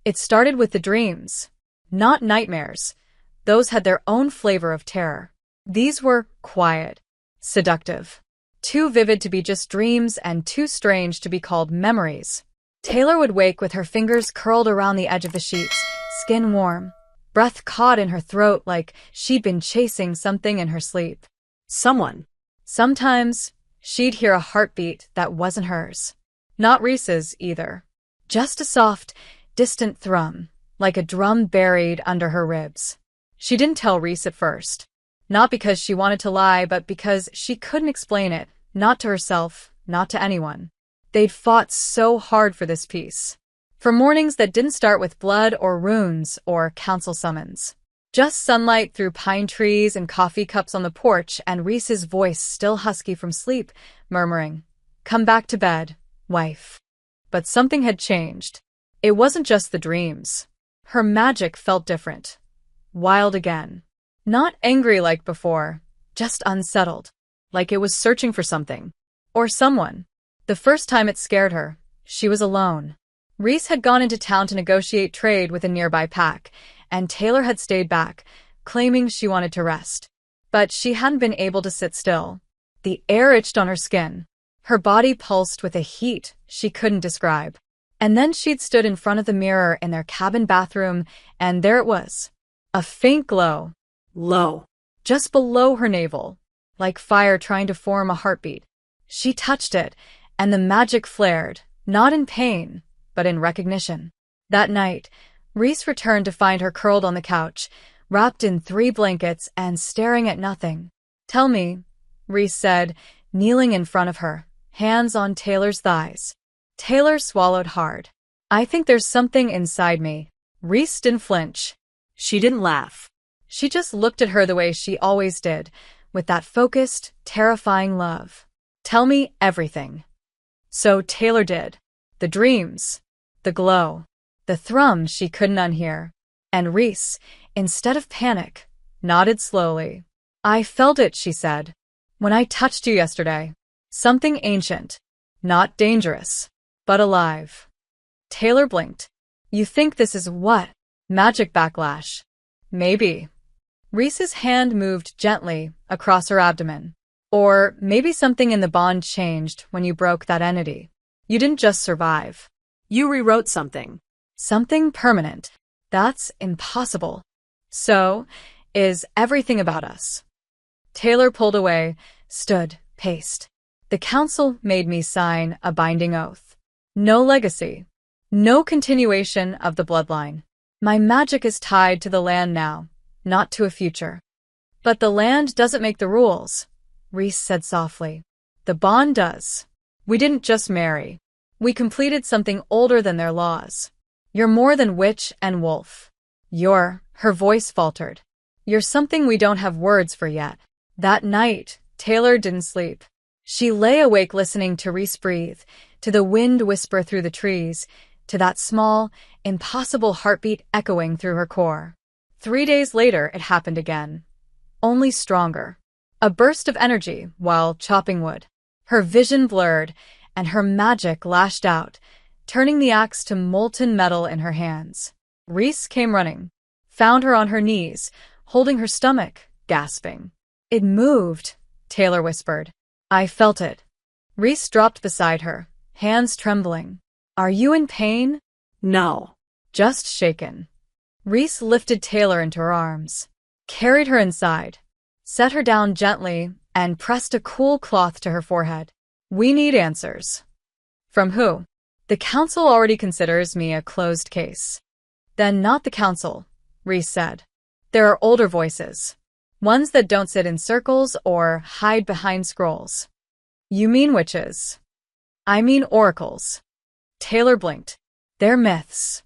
It started with the dreams. Not nightmares. Those had their own flavor of terror. These were quiet, seductive. Too vivid to be just dreams and too strange to be called memories. Taylor would wake with her fingers curled around the edge of the sheets, skin warm, breath caught in her throat like she'd been chasing something in her sleep. Someone. Sometimes, she'd hear a heartbeat that wasn't hers. Not Reese's, either. Just a soft, distant thrum, like a drum buried under her ribs. She didn't tell Reese at first. Not because she wanted to lie, but because she couldn't explain it, not to herself, not to anyone. They'd fought so hard for this peace. For mornings that didn't start with blood or runes or council summons. Just sunlight through pine trees and coffee cups on the porch and Reese's voice still husky from sleep, murmuring, "Come back to bed, wife." But something had changed. It wasn't just the dreams. Her magic felt different. Wild again. Not angry like before, just unsettled. Like it was searching for something. Or someone. The first time it scared her, she was alone. Reese had gone into town to negotiate trade with a nearby pack, and Taylor had stayed back, claiming she wanted to rest. But she hadn't been able to sit still. The air itched on her skin. Her body pulsed with a heat she couldn't describe. And then she'd stood in front of the mirror in their cabin bathroom, and there it was. A faint glow. Low. Just below her navel, like fire trying to form a heartbeat. She touched it, and the magic flared, not in pain, but in recognition. That night, Reese returned to find her curled on the couch, wrapped in 3 blankets and staring at nothing. "Tell me," Reese said, kneeling in front of her, hands on Taylor's thighs. Taylor swallowed hard. "I think there's something inside me." Reese didn't flinch. She didn't laugh. She just looked at her the way she always did, with that focused, terrifying love. "Tell me everything." So Taylor did. The dreams, the glow, the thrum she couldn't unhear. And Reese, instead of panic, nodded slowly. "I felt it," she said. "When I touched you yesterday. Something ancient. Not dangerous, but alive." Taylor blinked. "You think this is what? Magic backlash?" "Maybe." Reese's hand moved gently across her abdomen. "Or maybe something in the bond changed when you broke that entity. You didn't just survive. You rewrote something. Something permanent. That's impossible. So, is everything about us?" Taylor pulled away, stood, paced. "The council made me sign a binding oath. No legacy. No continuation of the bloodline. My magic is tied to the land now, not to a future." "But the land doesn't make the rules," Reese said softly. "The bond does. We didn't just marry. We completed something older than their laws. You're more than witch and wolf. Her voice faltered. "You're something we don't have words for yet." That night, Taylor didn't sleep. She lay awake listening to Reese breathe, to the wind whisper through the trees, to that small, impossible heartbeat echoing through her core. 3 days later, it happened again. Only stronger. A burst of energy while chopping wood. Her vision blurred, and her magic lashed out, turning the axe to molten metal in her hands. Reese came running, found her on her knees, holding her stomach, gasping. "It moved," Taylor whispered. "I felt it." Reese dropped beside her, hands trembling. "Are you in pain?" No. "Just shaken." Reese lifted Taylor into her arms, carried her inside, set her down gently, and pressed a cool cloth to her forehead. "We need answers." "From who?" "The council already considers me a closed case." "Then not the council," Reese said. "There are older voices. Ones that don't sit in circles or hide behind scrolls." "You mean witches?" "I mean oracles." Taylor blinked. "They're myths."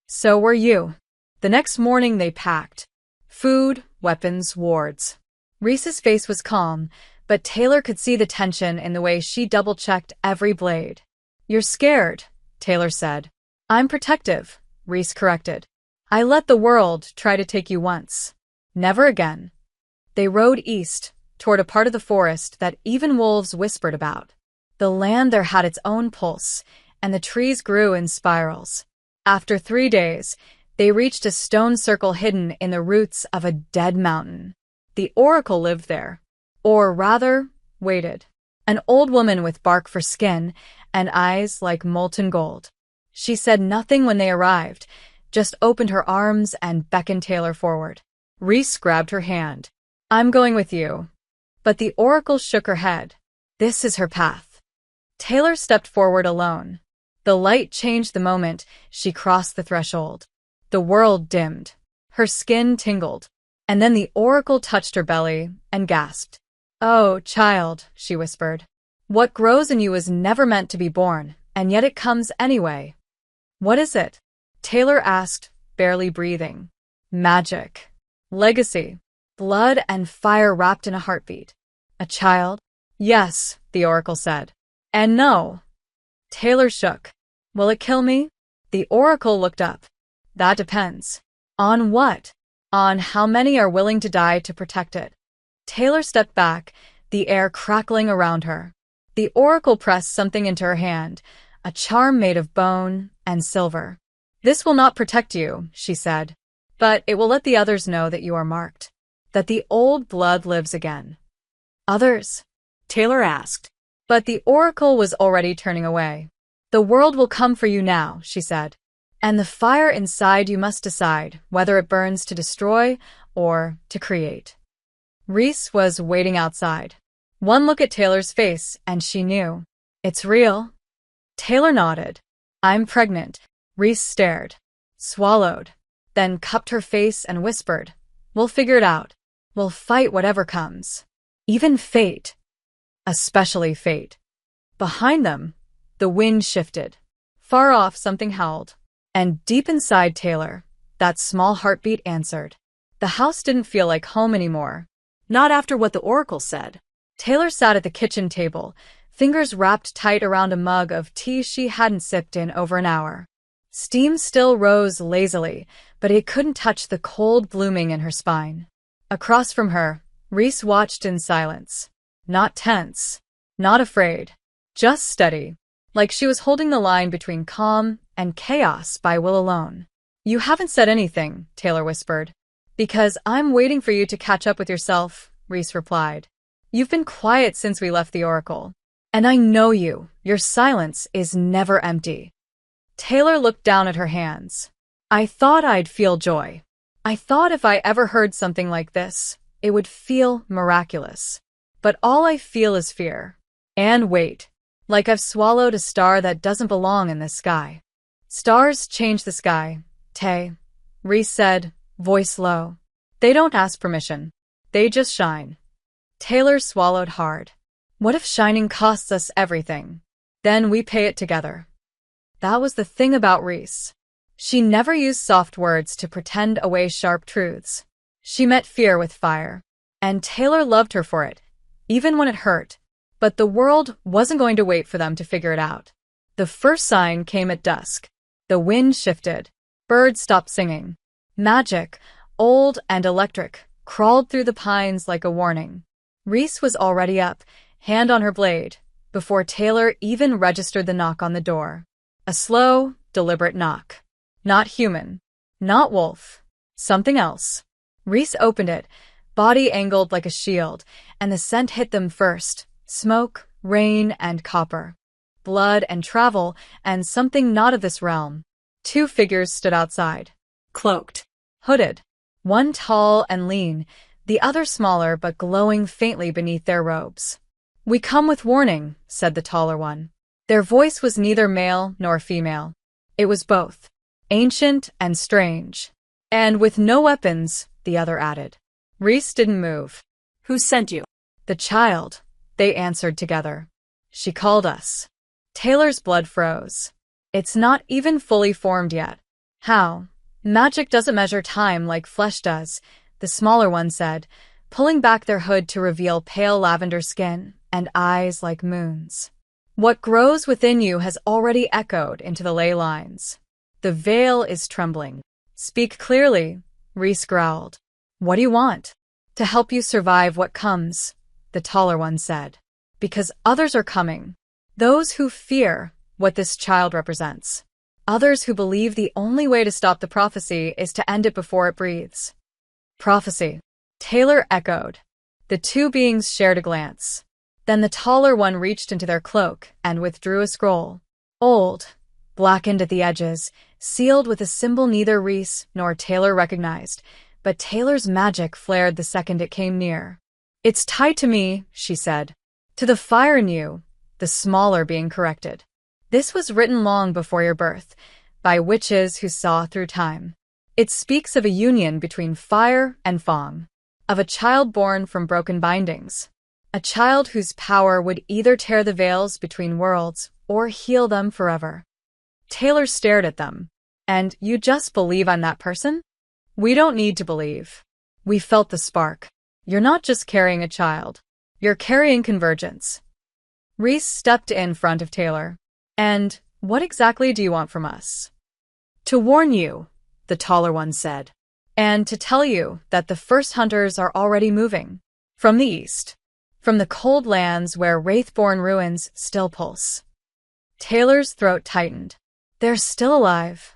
"So were you." The next morning they packed. Food, weapons, wards. Reese's face was calm, but Taylor could see the tension in the way she double-checked every blade. "You're scared," Taylor said. "I'm protective," Reese corrected. "I let the world try to take you once. Never again." They rode east, toward a part of the forest that even wolves whispered about. The land there had its own pulse, and the trees grew in spirals. After 3 days, they reached a stone circle hidden in the roots of a dead mountain. The oracle lived there. Or rather, waited. An old woman with bark for skin and eyes like molten gold. She said nothing when they arrived, just opened her arms and beckoned Taylor forward. Reese grabbed her hand. "I'm going with you." But the oracle shook her head. "This is her path." Taylor stepped forward alone. The light changed the moment she crossed the threshold. The world dimmed. Her skin tingled. And then the oracle touched her belly and gasped. "Oh, child," she whispered. "What grows in you was never meant to be born, and yet it comes anyway." "What is it?" Taylor asked, barely breathing. "Magic. Legacy. Blood and fire wrapped in a heartbeat." "A child?" "Yes," the oracle said. "And no." Taylor shook. "Will it kill me?" The oracle looked up. "That depends." "On what?" "On how many are willing to die to protect it." Taylor stepped back, the air crackling around her. The oracle pressed something into her hand, a charm made of bone and silver. "This will not protect you," she said, "but it will let the others know that you are marked, that the old blood lives again." "Others?" Taylor asked. But the oracle was already turning away. "The world will come for you now," she said. "And the fire inside you must decide whether it burns to destroy or to create." Reese was waiting outside. One look at Taylor's face and she knew. "It's real." Taylor nodded. "I'm pregnant." Reese stared, swallowed, then cupped her face and whispered, "We'll figure it out. We'll fight whatever comes. Even fate. Especially fate." Behind them, the wind shifted. Far off, something howled. And deep inside Taylor, that small heartbeat answered. The house didn't feel like home anymore. Not after what the oracle said. Taylor sat at the kitchen table, fingers wrapped tight around a mug of tea she hadn't sipped in over an hour. Steam still rose lazily, but it couldn't touch the cold blooming in her spine. Across from her, Reese watched in silence. Not tense, not afraid, just steady, like she was holding the line between calm and chaos by will alone. "You haven't said anything," Taylor whispered. "Because I'm waiting for you to catch up with yourself," Reese replied. "You've been quiet since we left the oracle. And I know you. Your silence is never empty." Taylor looked down at her hands. "I thought I'd feel joy. I thought if I ever heard something like this, it would feel miraculous. But all I feel is fear. And weight. Like I've swallowed a star that doesn't belong in this sky." "Stars change the sky, Tay," Reese said, voice low. "They don't ask permission. They just shine." Taylor swallowed hard. "What if shining costs us everything? Then we pay it together." That was the thing about Reese. She never used soft words to pretend away sharp truths. She met fear with fire. And Taylor loved her for it, even when it hurt. But the world wasn't going to wait for them to figure it out. The first sign came at dusk. The wind shifted. Birds stopped singing. Magic, old and electric, crawled through the pines like a warning. Reese was already up, hand on her blade, before Taylor even registered the knock on the door. A slow, deliberate knock. Not human. Not wolf. Something else. Reese opened it, body angled like a shield, and the scent hit them first. Smoke, rain, and copper. Blood and travel, and something not of this realm. Two figures stood outside. Cloaked. Hooded. One tall and lean, the other smaller but glowing faintly beneath their robes. "We come with warning," said the taller one. Their voice was neither male nor female. It was both. Ancient and strange. "And with no weapons," the other added. Reese didn't move. "Who sent you?" "The child," they answered together. "She called us." Taylor's blood froze. "It's not even fully formed yet." "How?" "Magic doesn't measure time like flesh does," the smaller one said, pulling back their hood to reveal pale lavender skin and eyes like moons. "What grows within you has already echoed into the ley lines. The veil is trembling." "Speak clearly," Reese growled. "What do you want?" "To help you survive what comes," the taller one said. "Because others are coming. Those who fear what this child represents. others who believe the only way to stop the prophecy is to end it before it breathes. Prophecy, Taylor echoed. The two beings shared a glance. Then the taller one reached into their cloak and withdrew a scroll. Old, blackened at the edges, sealed with a symbol neither Reese nor Taylor recognized, but Taylor's magic flared the second it came near. It's tied to me, she said. To the fire in you, the smaller being corrected. This was written long before your birth, by witches who saw through time. It speaks of a union between fire and Fong, of a child born from broken bindings, a child whose power would either tear the veils between worlds or heal them forever. Taylor stared at them. And you just believe I'm that person? We don't need to believe. We felt the spark. You're not just carrying a child. You're carrying convergence. Reese stepped in front of Taylor. And what exactly do you want from us? To warn you, the taller one said. And to tell you that the first hunters are already moving. From the east. From the cold lands where wraithborn ruins still pulse. Taylor's throat tightened. They're still alive.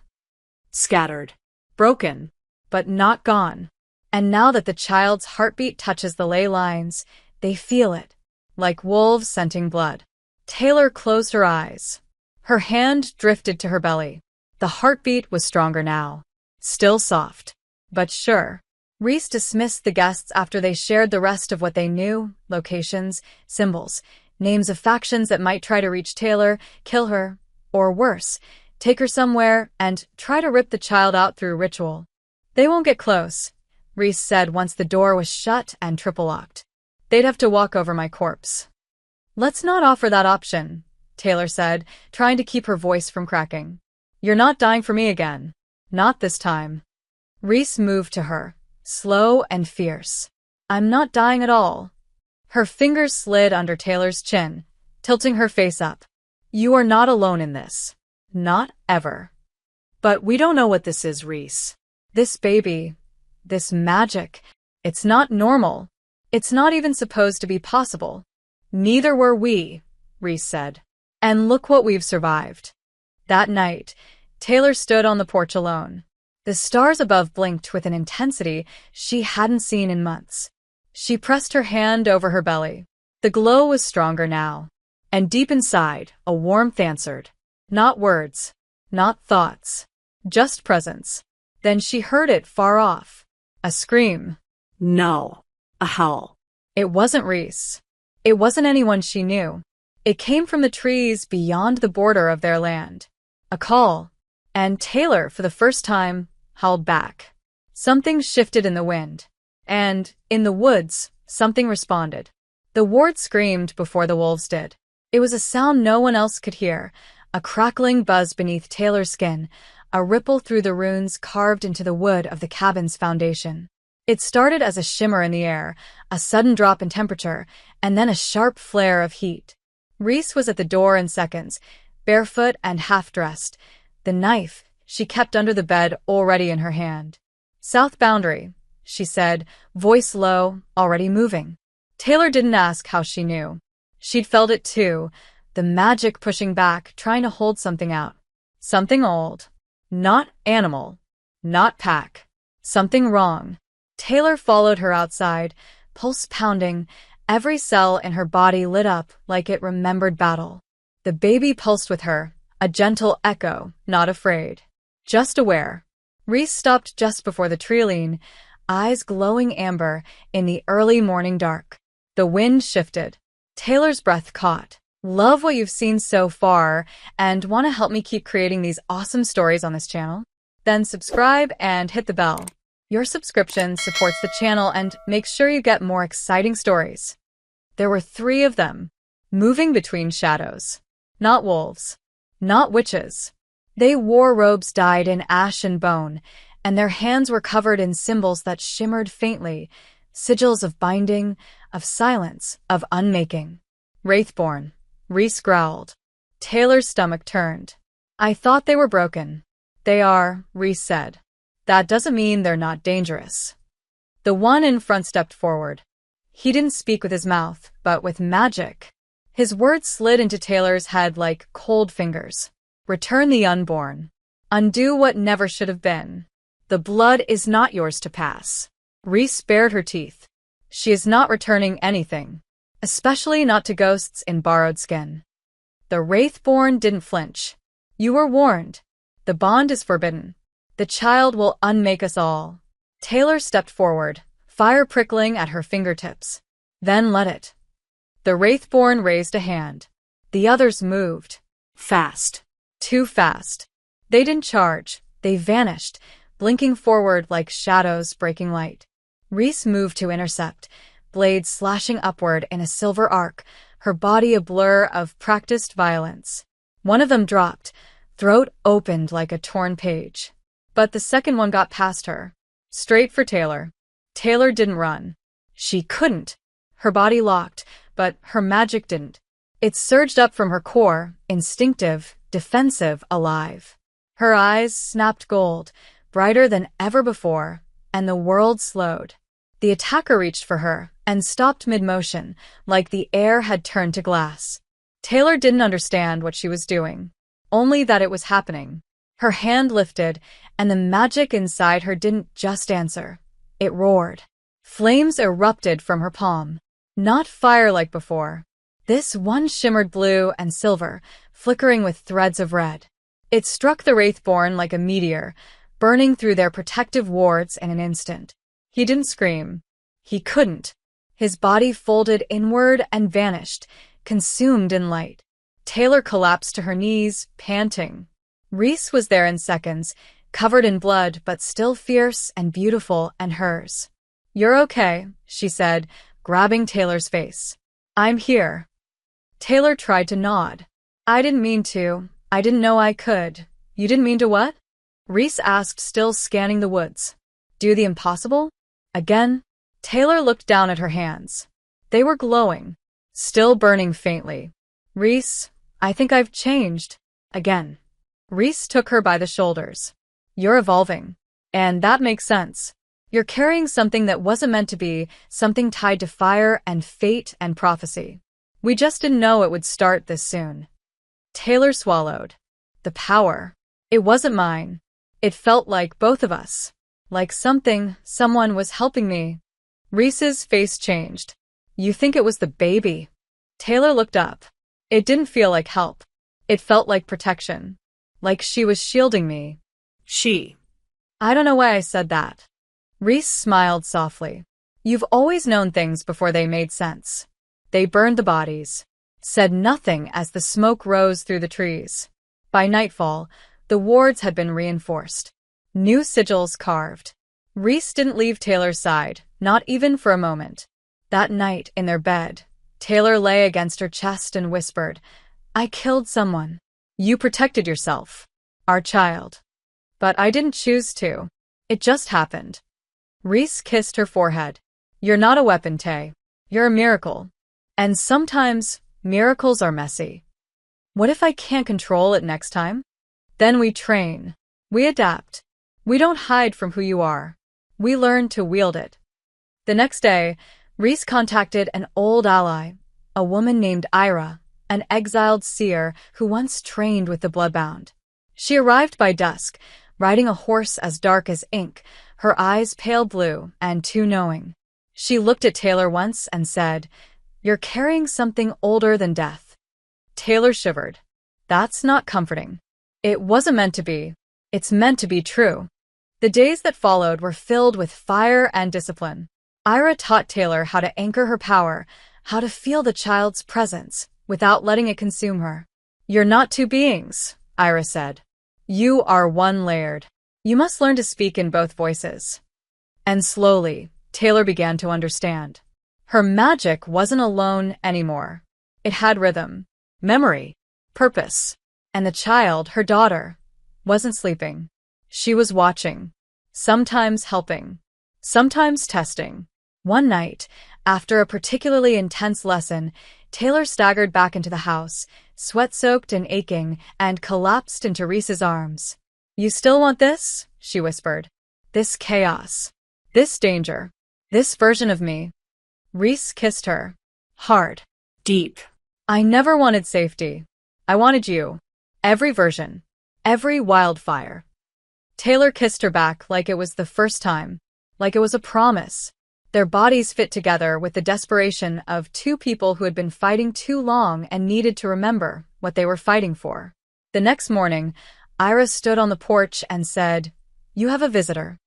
Scattered. Broken. But not gone. And now that the child's heartbeat touches the ley lines, they feel it. Like wolves scenting blood. Taylor closed her eyes. Her hand drifted to her belly. The heartbeat was stronger now. Still soft. But sure. Reese dismissed the guests after they shared the rest of what they knew, locations, symbols, names of factions that might try to reach Taylor, kill her, or worse, take her somewhere and try to rip the child out through ritual. They won't get close, Reese said once the door was shut and triple-locked. They'd have to walk over my corpse. Let's not offer that option, Taylor said, trying to keep her voice from cracking. You're not dying for me again. Not this time. Reese moved to her, slow and fierce. I'm not dying at all. Her fingers slid under Taylor's chin, tilting her face up. You are not alone in this. Not ever. But we don't know what this is, Reese. This baby, this magic, it's not normal. It's not even supposed to be possible. Neither were we, Reese said. And look what we've survived. That night, Taylor stood on the porch alone. The stars above blinked with an intensity she hadn't seen in months. She pressed her hand over her belly. The glow was stronger now. And deep inside, a warmth answered. Not words, not thoughts, just presence. Then she heard it far off. A scream. No. A howl. It wasn't Reese. It wasn't anyone she knew. It came from the trees beyond the border of their land. A call. And Taylor, for the first time, howled back. Something shifted in the wind. And, in the woods, something responded. The ward screamed before the wolves did. It was a sound no one else could hear, a crackling buzz beneath Taylor's skin, a ripple through the runes carved into the wood of the cabin's foundation. It started as a shimmer in the air, a sudden drop in temperature, and then a sharp flare of heat. Reese was at the door in seconds, barefoot and half-dressed. The knife she kept under the bed already in her hand. South boundary, she said, voice low, already moving. Taylor didn't ask how she knew. She'd felt it too, the magic pushing back, trying to hold something out. Something old. Not animal. Not pack. Something wrong. Taylor followed her outside, pulse pounding, every cell in her body lit up like it remembered battle. The baby pulsed with her, a gentle echo, not afraid. Just aware. Reese stopped just before the trilene, eyes glowing amber in the early morning dark. The wind shifted. Taylor's breath caught. Love what you've seen so far and want to help me keep creating these awesome stories on this channel? Then subscribe and hit the bell. Your subscription supports the channel and makes sure you get more exciting stories. There were 3 of them, moving between shadows. Not wolves. Not witches. They wore robes dyed in ash and bone, and their hands were covered in symbols that shimmered faintly, sigils of binding, of silence, of unmaking. Wraithborn. Reese growled. Taylor's stomach turned. I thought they were broken. They are, Reese said. That doesn't mean they're not dangerous. The one in front stepped forward. He didn't speak with his mouth, but with magic. His words slid into Taylor's head like cold fingers. Return the unborn. Undo what never should have been. The blood is not yours to pass. Rhys bared her teeth. She is not returning anything, especially not to ghosts in borrowed skin. The Wraithborn didn't flinch. You were warned. The bond is forbidden. The child will unmake us all. Taylor stepped forward, fire prickling at her fingertips. Then let it. The Wraithborn raised a hand. The others moved. Fast. Too fast. They didn't charge. They vanished, blinking forward like shadows breaking light. Rhys moved to intercept, blades slashing upward in a silver arc, her body a blur of practiced violence. One of them dropped, throat opened like a torn page. But the second one got past her. Straight for Taylor. Taylor didn't run. She couldn't. Her body locked, but her magic didn't. It surged up from her core, instinctive, defensive, alive. Her eyes snapped gold, brighter than ever before, and the world slowed. The attacker reached for her and stopped mid-motion, like the air had turned to glass. Taylor didn't understand what she was doing, only that it was happening. Her hand lifted, and the magic inside her didn't just answer. It roared. Flames erupted from her palm. Not fire like before. This one shimmered blue and silver, flickering with threads of red. It struck the Wraithborn like a meteor, burning through their protective wards in an instant. He didn't scream. He couldn't. His body folded inward and vanished, consumed in light. Taylor collapsed to her knees, panting. Rhys was there in seconds, covered in blood but still fierce and beautiful and hers. "You're okay," she said, grabbing Taylor's face. "I'm here." Taylor tried to nod. "I didn't mean to. I didn't know I could." "You didn't mean to what?" Rhys asked, still scanning the woods. "Do the impossible?" Again, Taylor looked down at her hands. They were glowing, still burning faintly. "Rhys, I think I've changed." Again. Rhys took her by the shoulders. "You're evolving. And that makes sense. You're carrying something that wasn't meant to be, something tied to fire and fate and prophecy. We just didn't know it would start this soon." Taylor swallowed. The power. It wasn't mine. It felt like both of us. Like someone was helping me. Rhys's face changed. "You think it was the baby?" Taylor looked up. It didn't feel like help. It felt like protection. Like she was shielding me. She. I don't know why I said that. Rhys smiled softly. "You've always known things before they made sense." They burned the bodies. Said nothing as the smoke rose through the trees. By nightfall, the wards had been reinforced. New sigils carved. Rhys didn't leave Taylor's side, not even for a moment. That night, in their bed, Taylor lay against her chest and whispered, "I killed someone. You protected yourself. Our child. But I didn't choose to. It just happened." Rhys kissed her forehead. "You're not a weapon, Tay. You're a miracle. And sometimes, miracles are messy. What if I can't control it next time? Then we train. We adapt. We don't hide from who you are. We learn to wield it." The next day, Rhys contacted an old ally, a woman named Ira, an exiled seer who once trained with the Bloodbound. She arrived by dusk, riding a horse as dark as ink, her eyes pale blue and too knowing. She looked at Taylor once and said, "You're carrying something older than death." Taylor shivered. That's not comforting. It wasn't meant to be. It's meant to be true. The days that followed were filled with fire and discipline. Ira taught Taylor how to anchor her power, how to feel the child's presence, without letting it consume her. "You're not two beings," Ira said. "You are one layered. You must learn to speak in both voices." And slowly, Taylor began to understand. Her magic wasn't alone anymore. It had rhythm, memory, purpose. And the child, her daughter, wasn't sleeping. She was watching, sometimes helping, sometimes testing. One night, after a particularly intense lesson, Taylor staggered back into the house, sweat-soaked and aching, and collapsed into Rhys's arms. "You still want this?" she whispered. "This chaos. This danger. This version of me." Rhys kissed her. Hard. Deep. "I never wanted safety. I wanted you. Every version. Every wildfire. Taylor kissed her back like it was the first time, like it was a promise. Their bodies fit together with the desperation of two people who had been fighting too long and needed to remember what they were fighting for. The next morning, Ira stood on the porch and said, "You have a visitor."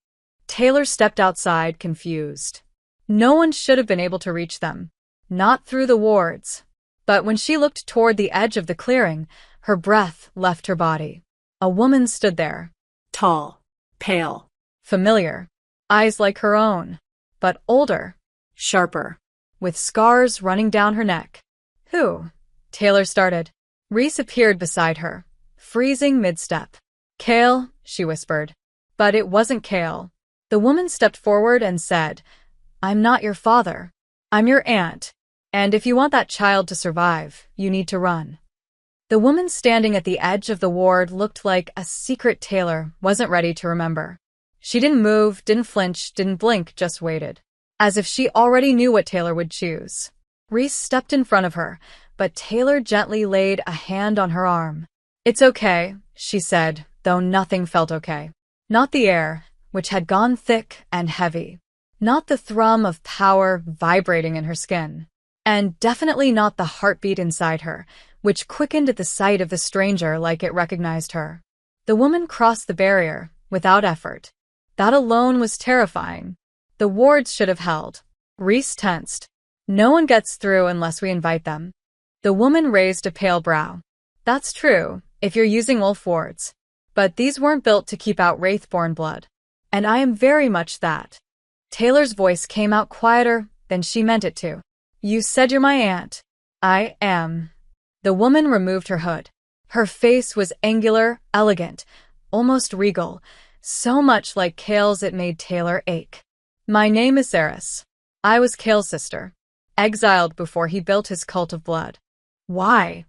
Taylor stepped outside, confused. No one should have been able to reach them. Not through the wards. But when she looked toward the edge of the clearing, her breath left her body. A woman stood there. Tall. Pale. Familiar. Eyes like her own. But older. Sharper. With scars running down her neck. Who? Taylor started. Reese appeared beside her, freezing mid-step. "Kale," she whispered. But it wasn't Kale. The woman stepped forward and said, "I'm not your father. I'm your aunt. And if you want that child to survive, you need to run." The woman standing at the edge of the ward looked like a secret Taylor wasn't ready to remember. She didn't move, didn't flinch, didn't blink, just waited. As if she already knew what Taylor would choose. Reese stepped in front of her, but Taylor gently laid a hand on her arm. "It's okay," she said, though nothing felt okay. Not the air, which had gone thick and heavy. Not the thrum of power vibrating in her skin. And definitely not the heartbeat inside her, which quickened at the sight of the stranger like it recognized her. The woman crossed the barrier, without effort. That alone was terrifying. The wards should have held. Reese tensed. "No one gets through unless we invite them." The woman raised a pale brow. "That's true, if you're using wolf wards. But these weren't built to keep out wraithborn blood. And I am very much that." Taylor's voice came out quieter than she meant it to. "You said you're my aunt." "I am." The woman removed her hood. Her face was angular, elegant, almost regal, so much like Kale's it made Taylor ache. "My name is Saris. I was Kale's sister, exiled before he built his cult of blood." "Why?"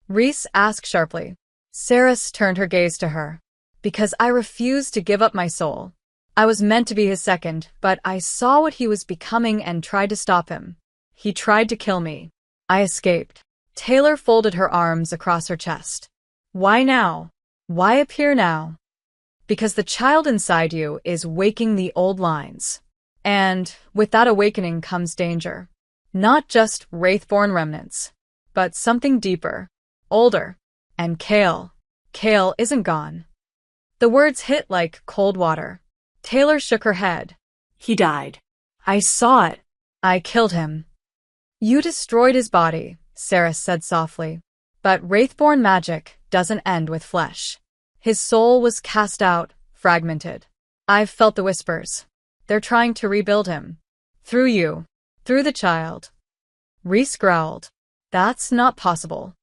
Reese asked sharply. Saris turned her gaze to her. "Because I refused to give up my soul. I was meant to be his second, but I saw what he was becoming and tried to stop him. He tried to kill me. I escaped." Taylor folded her arms across her chest. "Why now? Why appear now?" "Because the child inside you is waking the old lines. And with that awakening comes danger. Not just wraithborn remnants, but something deeper, older. And Kale isn't gone." The words hit like cold water. Taylor shook her head. "He died." "I saw it. I killed him." "You destroyed his body," Saris said softly. "But wraithborn magic doesn't end with flesh. His soul was cast out, fragmented. I've felt the whispers. They're trying to rebuild him. Through you. Through the child." Reese growled. "That's not possible."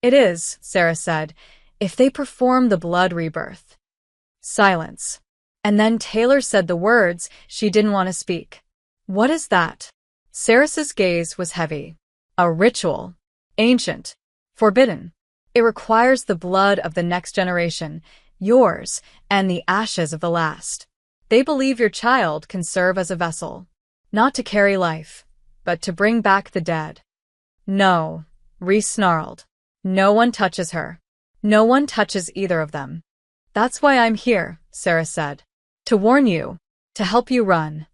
"It is," Saris said, "if they perform the blood rebirth." Silence. And then Taylor said the words she didn't want to speak. "What is that?" Saris's gaze was heavy. "A ritual. Ancient. Forbidden. It requires the blood of the next generation, yours, and the ashes of the last. They believe your child can serve as a vessel. Not to carry life, but to bring back the dead." "No," Reese snarled. "No one touches her. No one touches either of them." "That's why I'm here," Saris said. "To warn you. To help you run."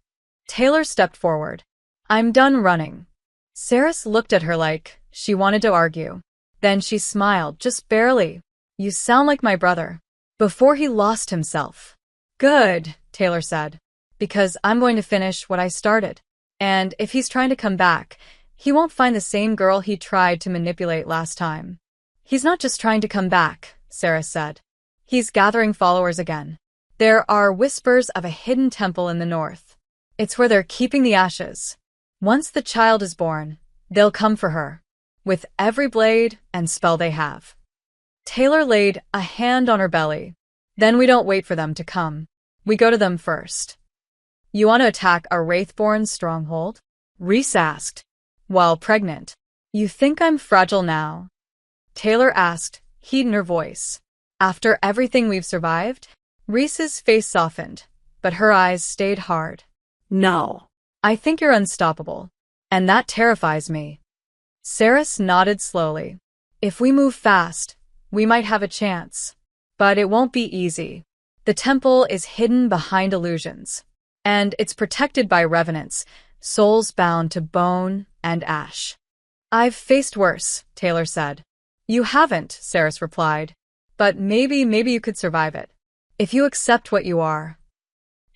Taylor stepped forward. "I'm done running." Saris looked at her like she wanted to argue. Then she smiled, just barely. "You sound like my brother. Before he lost himself." "Good," Taylor said. "Because I'm going to finish what I started. And if he's trying to come back, he won't find the same girl he tried to manipulate last time." "He's not just trying to come back," Saris said. "He's gathering followers again. There are whispers of a hidden temple in the north. It's where they're keeping the ashes. Once the child is born, they'll come for her. With every blade and spell they have." Taylor laid a hand on her belly. "Then we don't wait for them to come. We go to them first." "You want to attack a wraithborn stronghold?" Reese asked. "While pregnant. You think I'm fragile now?" Taylor asked, heat in her voice. "After everything we've survived?" Reese's face softened, but her eyes stayed hard. "No." "I think you're unstoppable. And that terrifies me." Saris nodded slowly. "If we move fast, we might have a chance." But it won't be easy. The temple is hidden behind illusions, and it's protected by revenants, souls bound to bone and ash. I've faced worse, Taylor said. You haven't, Saris replied. But maybe you could survive it. If you accept what you are.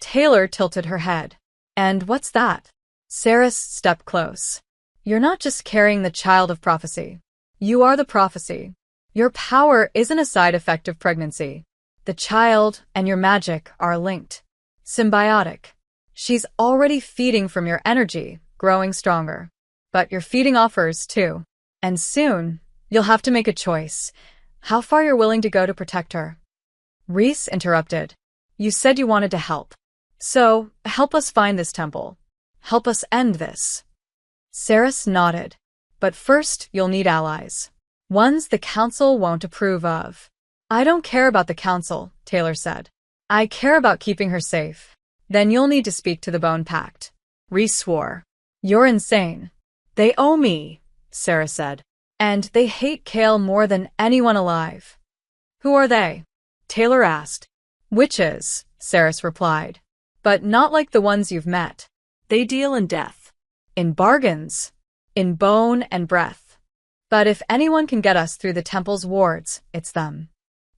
Taylor tilted her head. And what's that? Saris stepped close. You're not just carrying the child of prophecy. You are the prophecy. Your power isn't a side effect of pregnancy. The child and your magic are linked. Symbiotic. She's already feeding from your energy, growing stronger. But you're feeding off hers too. And soon, you'll have to make a choice. How far you're willing to go to protect her. Rhys interrupted. You said you wanted to help. So, help us find this temple. Help us end this. Saris nodded. But first, you'll need allies. Ones the council won't approve of. I don't care about the council, Taylor said. I care about keeping her safe. Then you'll need to speak to the Bone Pact. Rhys swore. You're insane. They owe me, Saris said. And they hate Kale more than anyone alive. Who are they? Taylor asked. Witches, Saris replied. But not like the ones you've met. They deal in death. In bargains. In bone and breath. But if anyone can get us through the temple's wards, it's them.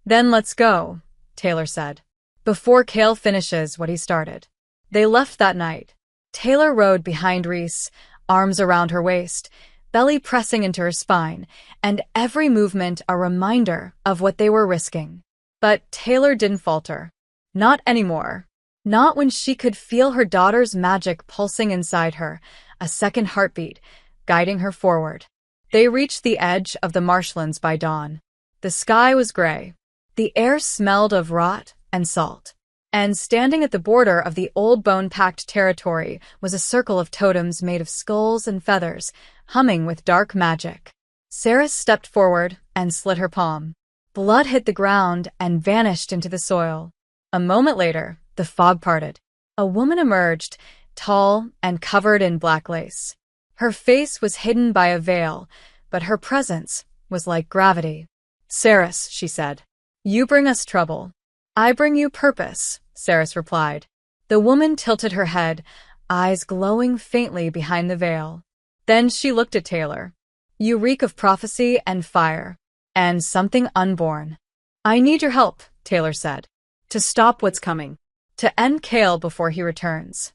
Then let's go, Taylor said. Before Kale finishes what he started. They left that night. Taylor rode behind Rhys, arms around her waist, belly pressing into her spine, and every movement a reminder of what they were risking. But Taylor didn't falter. Not anymore. Not when she could feel her daughter's magic pulsing inside her, a second heartbeat, guiding her forward. They reached the edge of the marshlands by dawn. The sky was gray. The air smelled of rot and salt. And standing at the border of the old bone-packed territory was a circle of totems made of skulls and feathers, humming with dark magic. Saris stepped forward and slit her palm. Blood hit the ground and vanished into the soil. A moment later, the fog parted. A woman emerged, tall and covered in black lace. Her face was hidden by a veil, but her presence was like gravity. Saris, she said, you bring us trouble. I bring you purpose, Saris replied. The woman tilted her head, eyes glowing faintly behind the veil. Then she looked at Taylor. You reek of prophecy and fire. And something unborn. I need your help, Taylor said. To stop what's coming. To end Kale before he returns.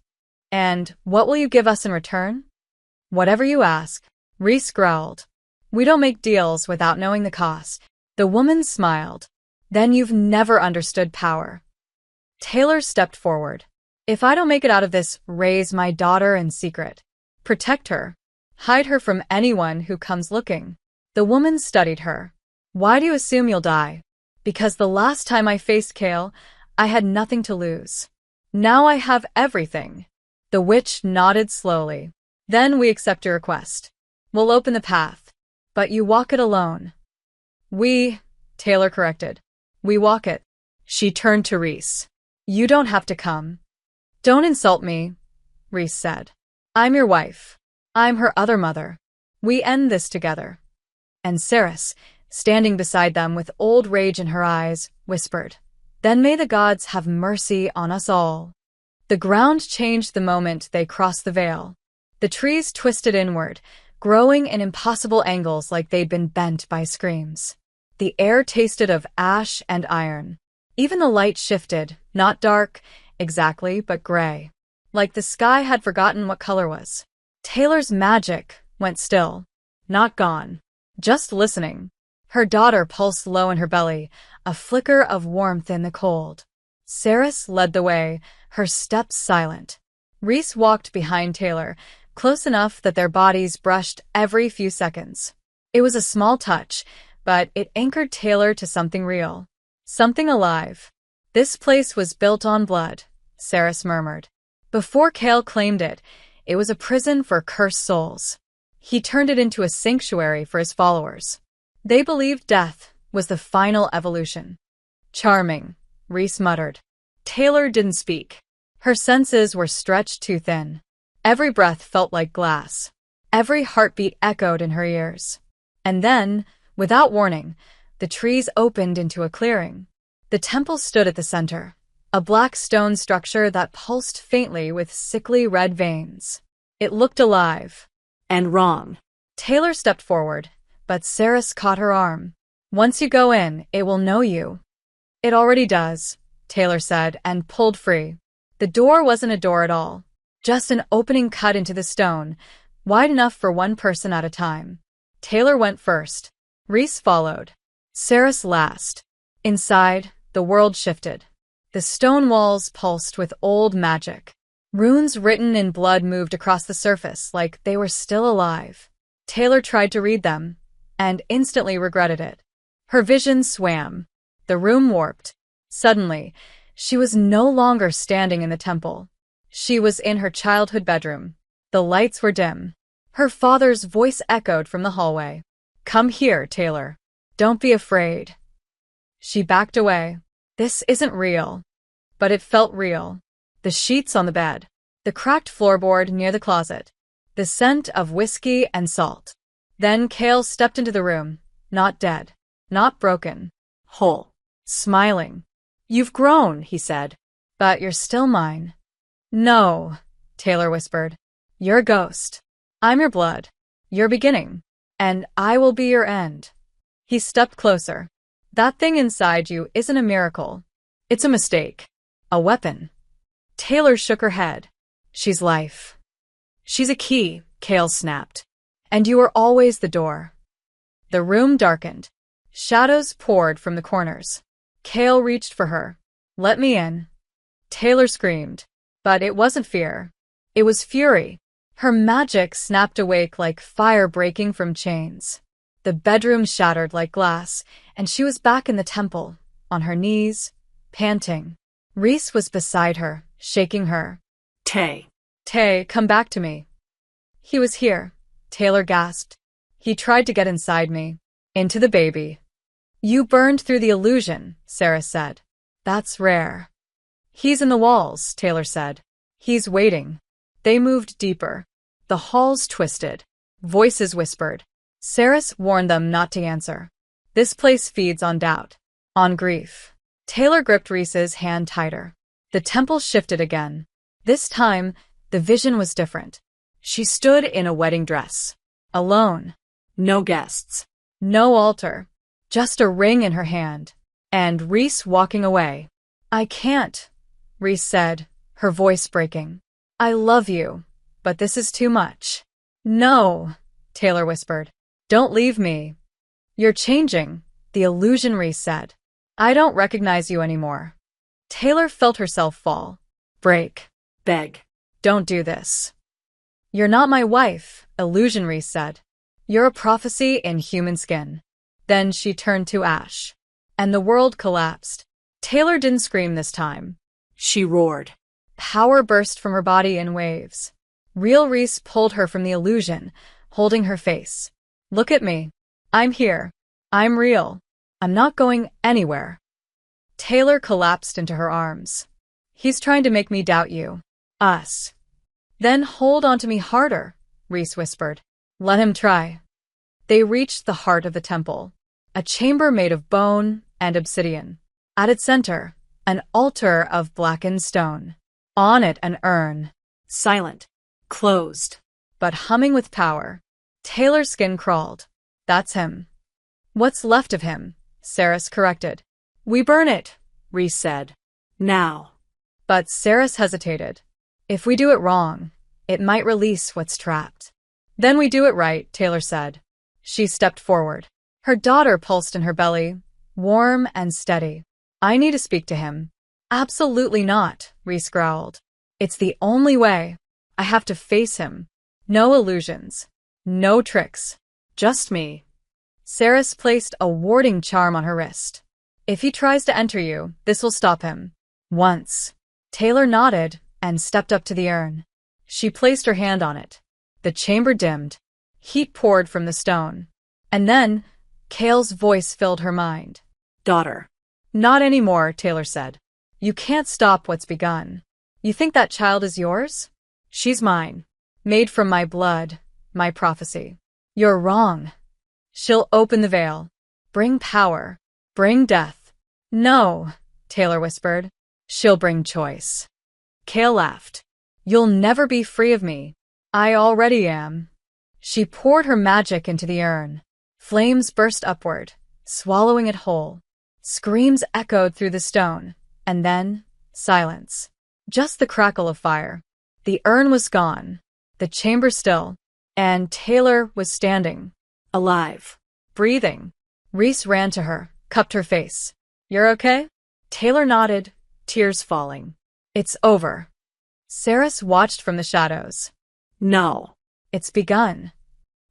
And what will you give us in return? Whatever you ask, Rhys growled. We don't make deals without knowing the cost. The woman smiled. Then you've never understood power. Taylor stepped forward. If I don't make it out of this, raise my daughter in secret. Protect her. Hide her from anyone who comes looking. The woman studied her. Why do you assume you'll die? Because the last time I faced Kale, I had nothing to lose. Now I have everything. The witch nodded slowly. Then we accept your request. We'll open the path. But you walk it alone. Taylor corrected. We walk it. She turned to Rhys. You don't have to come. Don't insult me, Rhys said. I'm your wife. I'm her other mother. We end this together. And Saris, standing beside them with old rage in her eyes, whispered, Then may the gods have mercy on us all. The ground changed the moment they crossed the veil. The trees twisted inward, growing in impossible angles like they'd been bent by screams. The air tasted of ash and iron. Even the light shifted, not dark, exactly, but gray. Like the sky had forgotten what color was. Taylor's magic went still. Not gone. Just listening. Her daughter pulsed low in her belly, a flicker of warmth in the cold. Saris led the way, her steps silent. Rhys walked behind Taylor, close enough that their bodies brushed every few seconds. It was a small touch, but it anchored Taylor to something real. Something alive. This place was built on blood, Saris murmured. Before Kale claimed it, it was a prison for cursed souls. He turned it into a sanctuary for his followers. They believed death was the final evolution. Charming, Rhys muttered. Taylor didn't speak. Her senses were stretched too thin. Every breath felt like glass. Every heartbeat echoed in her ears. And then, without warning, the trees opened into a clearing. The temple stood at the center, a black stone structure that pulsed faintly with sickly red veins. It looked alive. And wrong. Taylor stepped forward, but Saris caught her arm. Once you go in, it will know you. It already does, Taylor said, and pulled free. The door wasn't a door at all, just an opening cut into the stone, wide enough for one person at a time. Taylor went first. Rhys followed. Saris last. Inside, the world shifted. The stone walls pulsed with old magic. Runes written in blood moved across the surface like they were still alive. Taylor tried to read them, and instantly regretted it. Her vision swam. The room warped. Suddenly, she was no longer standing in the temple. She was in her childhood bedroom. The lights were dim. Her father's voice echoed from the hallway. "Come here, Taylor. Don't be afraid." She backed away. This isn't real. But it felt real. The sheets on the bed. The cracked floorboard near the closet. The scent of whiskey and salt. Then Cale stepped into the room. Not dead. Not broken. Whole. Smiling. "You've grown," he said. "But you're still mine." "No," Taylor whispered. "You're a ghost. I'm your blood. Your beginning. And I will be your end." He stepped closer. "That thing inside you isn't a miracle. It's a mistake. A weapon." Taylor shook her head. "She's life. She's a key," Cale snapped. "And you are always the door." The room darkened. Shadows poured from the corners. Cale reached for her. "Let me in." Taylor screamed. But it wasn't fear. It was fury. Her magic snapped awake like fire breaking from chains. The bedroom shattered like glass, and she was back in the temple, on her knees, panting. Rhys was beside her, shaking her. Tay, come back to me." "He was here," Taylor gasped. "He tried to get inside me. Into the baby." "You burned through the illusion," Sarah said. "That's rare." "He's in the walls," Taylor said. "He's waiting." They moved deeper. The halls twisted. Voices whispered. Saris warned them not to answer. "This place feeds on doubt. On grief." Taylor gripped Rhys's hand tighter. The temple shifted again. This time, the vision was different. She stood in a wedding dress. Alone. No guests. No altar. Just a ring in her hand. And Rhys walking away. "I can't," Rhys said, her voice breaking. "I love you, but this is too much." "No," Taylor whispered. "Don't leave me." "You're changing," the illusionary said. "I don't recognize you anymore." Taylor felt herself fall. Break. Beg. "Don't do this." "You're not my wife," illusionary said. "You're a prophecy in human skin." Then she turned to ash. And the world collapsed. Taylor didn't scream this time. She roared. Power burst from her body in waves. Real Rhys pulled her from the illusion, holding her face. "Look at me. I'm here. I'm real. I'm not going anywhere." Taylor collapsed into her arms. "He's trying to make me doubt you. Us." "Then hold on to me harder," Rhys whispered. "Let him try." They reached the heart of the temple, a chamber made of bone and obsidian. At its center, an altar of blackened stone. On it, an urn. Silent. Closed. But humming with power. Taylor's skin crawled. "That's him." "What's left of him," Saris corrected. "We burn it," Rhys said. "Now." But Saris hesitated. "If we do it wrong, it might release what's trapped." "Then we do it right," Taylor said. She stepped forward. Her daughter pulsed in her belly, warm and steady. "I need to speak to him." "Absolutely not," Rhys growled. "It's the only way. I have to face him. No illusions. No tricks. Just me." Saris placed a warding charm on her wrist. "If he tries to enter you, this will stop him. Once." Taylor nodded and stepped up to the urn. She placed her hand on it. The chamber dimmed. Heat poured from the stone. And then, Cale's voice filled her mind. "Daughter." "Not anymore," Taylor said. "You can't stop what's begun. You think that child is yours? She's mine. Made from my blood, my prophecy. You're wrong. She'll open the veil. Bring power. Bring death." "No," Taylor whispered. She'll bring choice. Kale laughed. You'll never be free of me. I already am. She poured her magic into the urn. Flames burst upward, swallowing it whole. Screams echoed through the stone, and then silence. Just the crackle of fire. The urn was gone, the chamber still, and Taylor was standing. Alive. Breathing. Reese ran to her, cupped her face. You're okay? Taylor nodded, tears falling. It's over. Saris watched from the shadows. No. It's begun.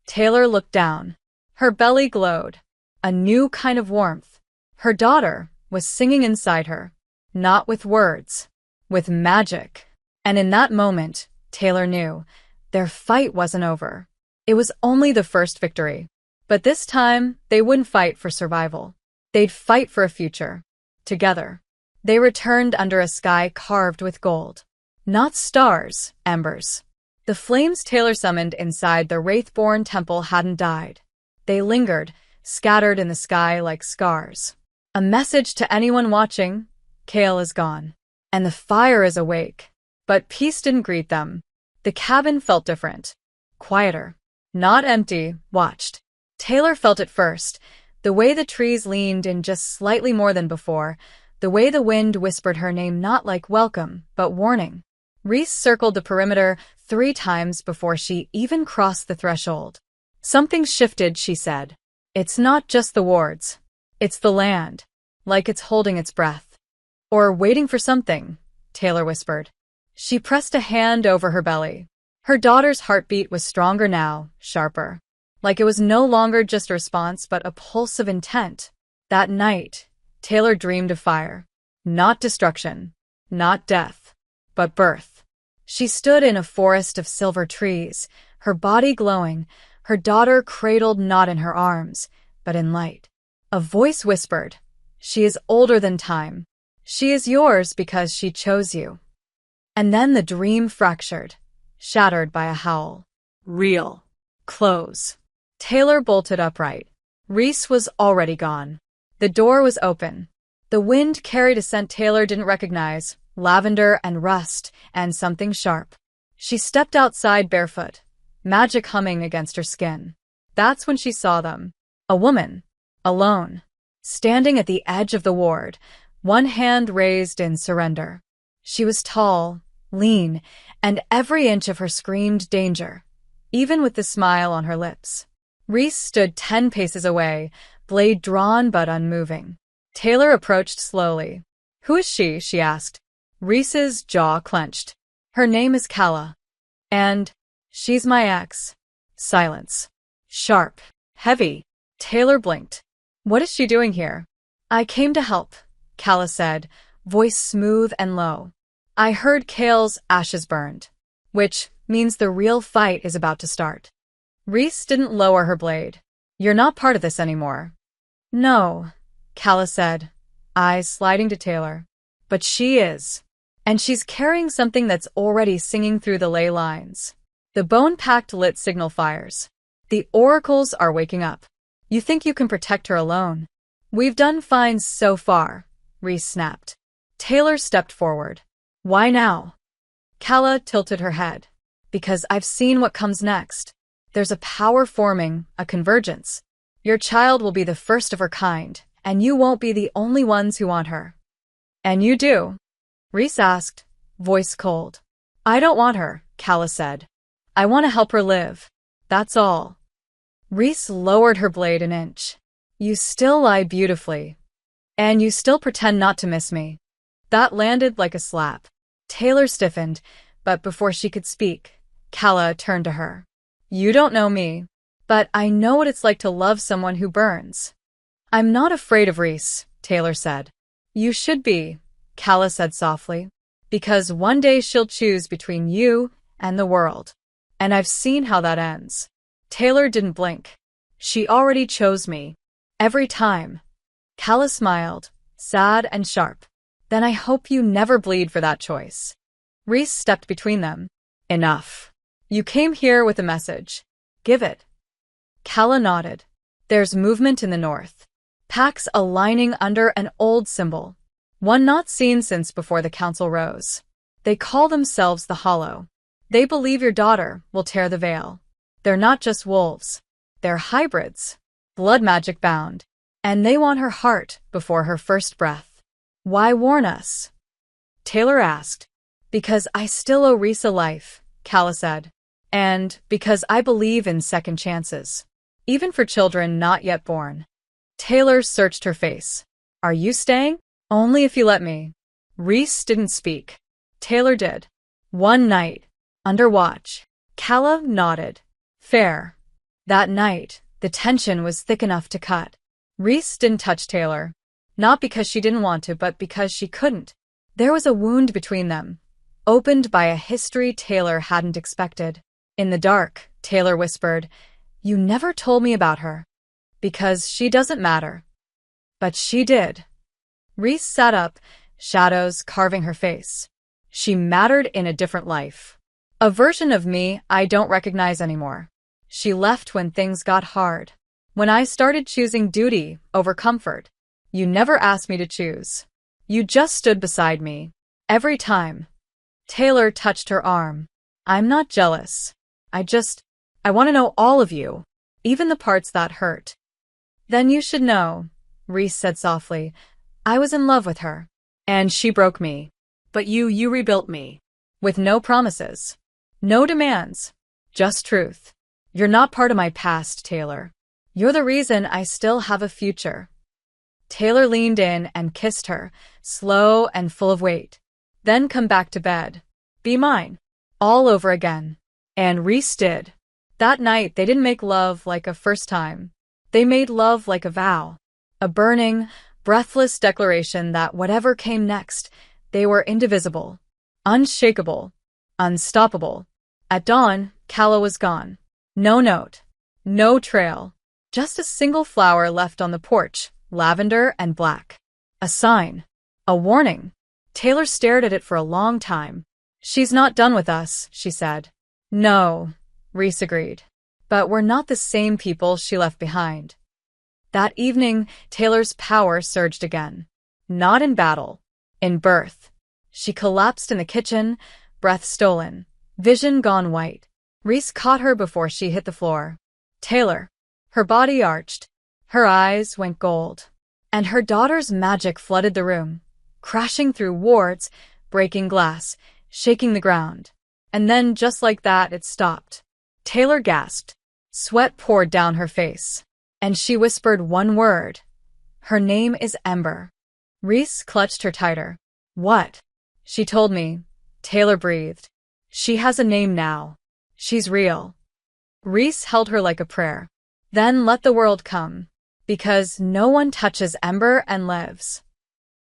Taylor looked down. Her belly glowed. A new kind of warmth. Her daughter was singing inside her. Not with words. With magic. And in that moment, Taylor knew, their fight wasn't over. It was only the first victory. But this time, they wouldn't fight for survival. They'd fight for a future. Together. They returned under a sky carved with gold. Not stars, embers. The flames Taylor summoned inside the Wraithborn temple hadn't died. They lingered, scattered in the sky like scars. A message to anyone watching, Kale is gone. And the fire is awake. But peace didn't greet them. The cabin felt different. Quieter. Not empty, watched. Taylor felt it first. The way the trees leaned in just slightly more than before. The way the wind whispered her name not like welcome, but warning. Reese circled the perimeter 3 times before she even crossed the threshold. Something shifted, she said. It's not just the wards. It's the land. Like it's holding its breath. Or waiting for something, Taylor whispered. She pressed a hand over her belly. Her daughter's heartbeat was stronger now, sharper. Like it was no longer just a response but a pulse of intent. That night, Taylor dreamed of fire. Not destruction. Not death. But birth. She stood in a forest of silver trees, her body glowing, her daughter cradled not in her arms, but in light. A voice whispered, She is older than time. She is yours because she chose you. And then the dream fractured, shattered by a howl. Real. Close. Taylor bolted upright. Reese was already gone. The door was open. The wind carried a scent Taylor didn't recognize, lavender and rust and something sharp. She stepped outside barefoot, magic humming against her skin. That's when she saw them. A woman. Alone. Standing at the edge of the ward, one hand raised in surrender. She was tall, lean, and every inch of her screamed danger, even with the smile on her lips. Reese stood 10 paces away, blade drawn but unmoving. Taylor approached slowly. Who is she? She asked. Reese's jaw clenched. Her name is Kala. And she's my ex. Silence. Sharp. Heavy. Taylor blinked. What is she doing here? I came to help, Kala said, voice smooth and low. I heard Kale's ashes burned, which means the real fight is about to start. Reese didn't lower her blade. You're not part of this anymore. No, Kala said, eyes sliding to Taylor. But she is. And she's carrying something that's already singing through the ley lines. The bone-packed lit signal fires. The oracles are waking up. You think you can protect her alone? We've done fine so far, Reese snapped. Taylor stepped forward. Why now? Kala tilted her head. Because I've seen what comes next. There's a power forming, a convergence. Your child will be the first of her kind, and you won't be the only ones who want her. And you do? Reese asked, voice cold. I don't want her, Kala said. I want to help her live. That's all. Reese lowered her blade an inch. You still lie beautifully. And you still pretend not to miss me. That landed like a slap. Taylor stiffened, but before she could speak, Kala turned to her. You don't know me, but I know what it's like to love someone who burns. I'm not afraid of Reese, Taylor said. You should be, Kala said softly, because one day she'll choose between you and the world. And I've seen how that ends. Taylor didn't blink. She already chose me. Every time. Kala smiled, sad and sharp. Then I hope you never bleed for that choice. Reese stepped between them. Enough. You came here with a message. Give it. Kala nodded. There's movement in the north. Packs aligning under an old symbol. One not seen since before the council rose. They call themselves the Hollow. They believe your daughter will tear the veil. They're not just wolves. They're hybrids, blood magic bound, and they want her heart before her first breath. Why warn us? Taylor asked. Because I still owe Reese a life, Calla said. And because I believe in second chances. Even for children not yet born. Taylor searched her face. Are you staying? Only if you let me. Reese didn't speak. Taylor did. One night, under watch. Calla nodded. Fair. That night, the tension was thick enough to cut. Reese didn't touch Taylor. Not because she didn't want to, but because she couldn't. There was a wound between them, opened by a history Taylor hadn't expected. In the dark, Taylor whispered, You never told me about her. Because she doesn't matter. But she did. Reese sat up, shadows carving her face. She mattered in a different life. A version of me I don't recognize anymore. She left when things got hard. When I started choosing duty over comfort. You never asked me to choose. You just stood beside me. Every time. Taylor touched her arm. I'm not jealous. I want to know all of you. Even the parts that hurt. Then you should know, Reese said softly. I was in love with her. And she broke me. But you rebuilt me. With no promises. No demands. Just truth. You're not part of my past, Taylor. You're the reason I still have a future. Taylor leaned in and kissed her, slow and full of weight. Then come back to bed. Be mine. All over again. And Reese did. That night they didn't make love like a first time. They made love like a vow. A burning, breathless declaration that whatever came next, they were indivisible, unshakable, unstoppable. At dawn, Calla was gone. No note. No trail. Just a single flower left on the porch, lavender and black. A sign. A warning. Taylor stared at it for a long time. She's not done with us, she said. No, Reese agreed. But we're not the same people she left behind. That evening, Taylor's power surged again. Not in battle. In birth. She collapsed in the kitchen, breath stolen, vision gone white. Reese caught her before she hit the floor. Taylor. Her body arched. Her eyes went gold. And her daughter's magic flooded the room, crashing through wards, breaking glass, shaking the ground. And then, just like that, it stopped. Taylor gasped. Sweat poured down her face. And she whispered one word. Her name is Ember. Reese clutched her tighter. What? She told me. Taylor breathed. She has a name now. She's real. Reese held her like a prayer. Then let the world come. Because no one touches Ember and lives.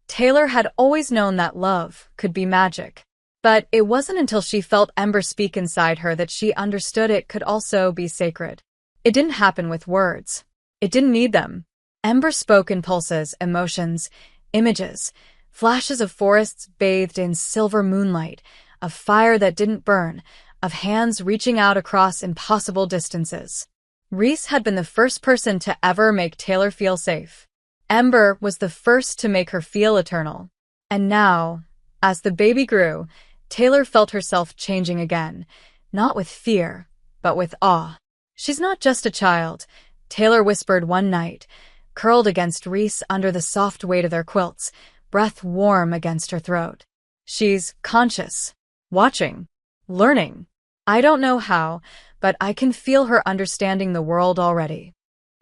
Taylor had always known that love could be magic. But it wasn't until she felt Ember speak inside her that she understood it could also be sacred. It didn't happen with words. It didn't need them. Ember spoke in pulses, emotions, images, flashes of forests bathed in silver moonlight, of fire that didn't burn, of hands reaching out across impossible distances. Reese had been the first person to ever make Taylor feel safe. Ember was the first to make her feel eternal. And now, as the baby grew, Taylor felt herself changing again, not with fear, but with awe. She's not just a child, Taylor whispered one night, curled against Reese under the soft weight of their quilts, breath warm against her throat. She's conscious, watching, learning. I don't know how, but I can feel her understanding the world already.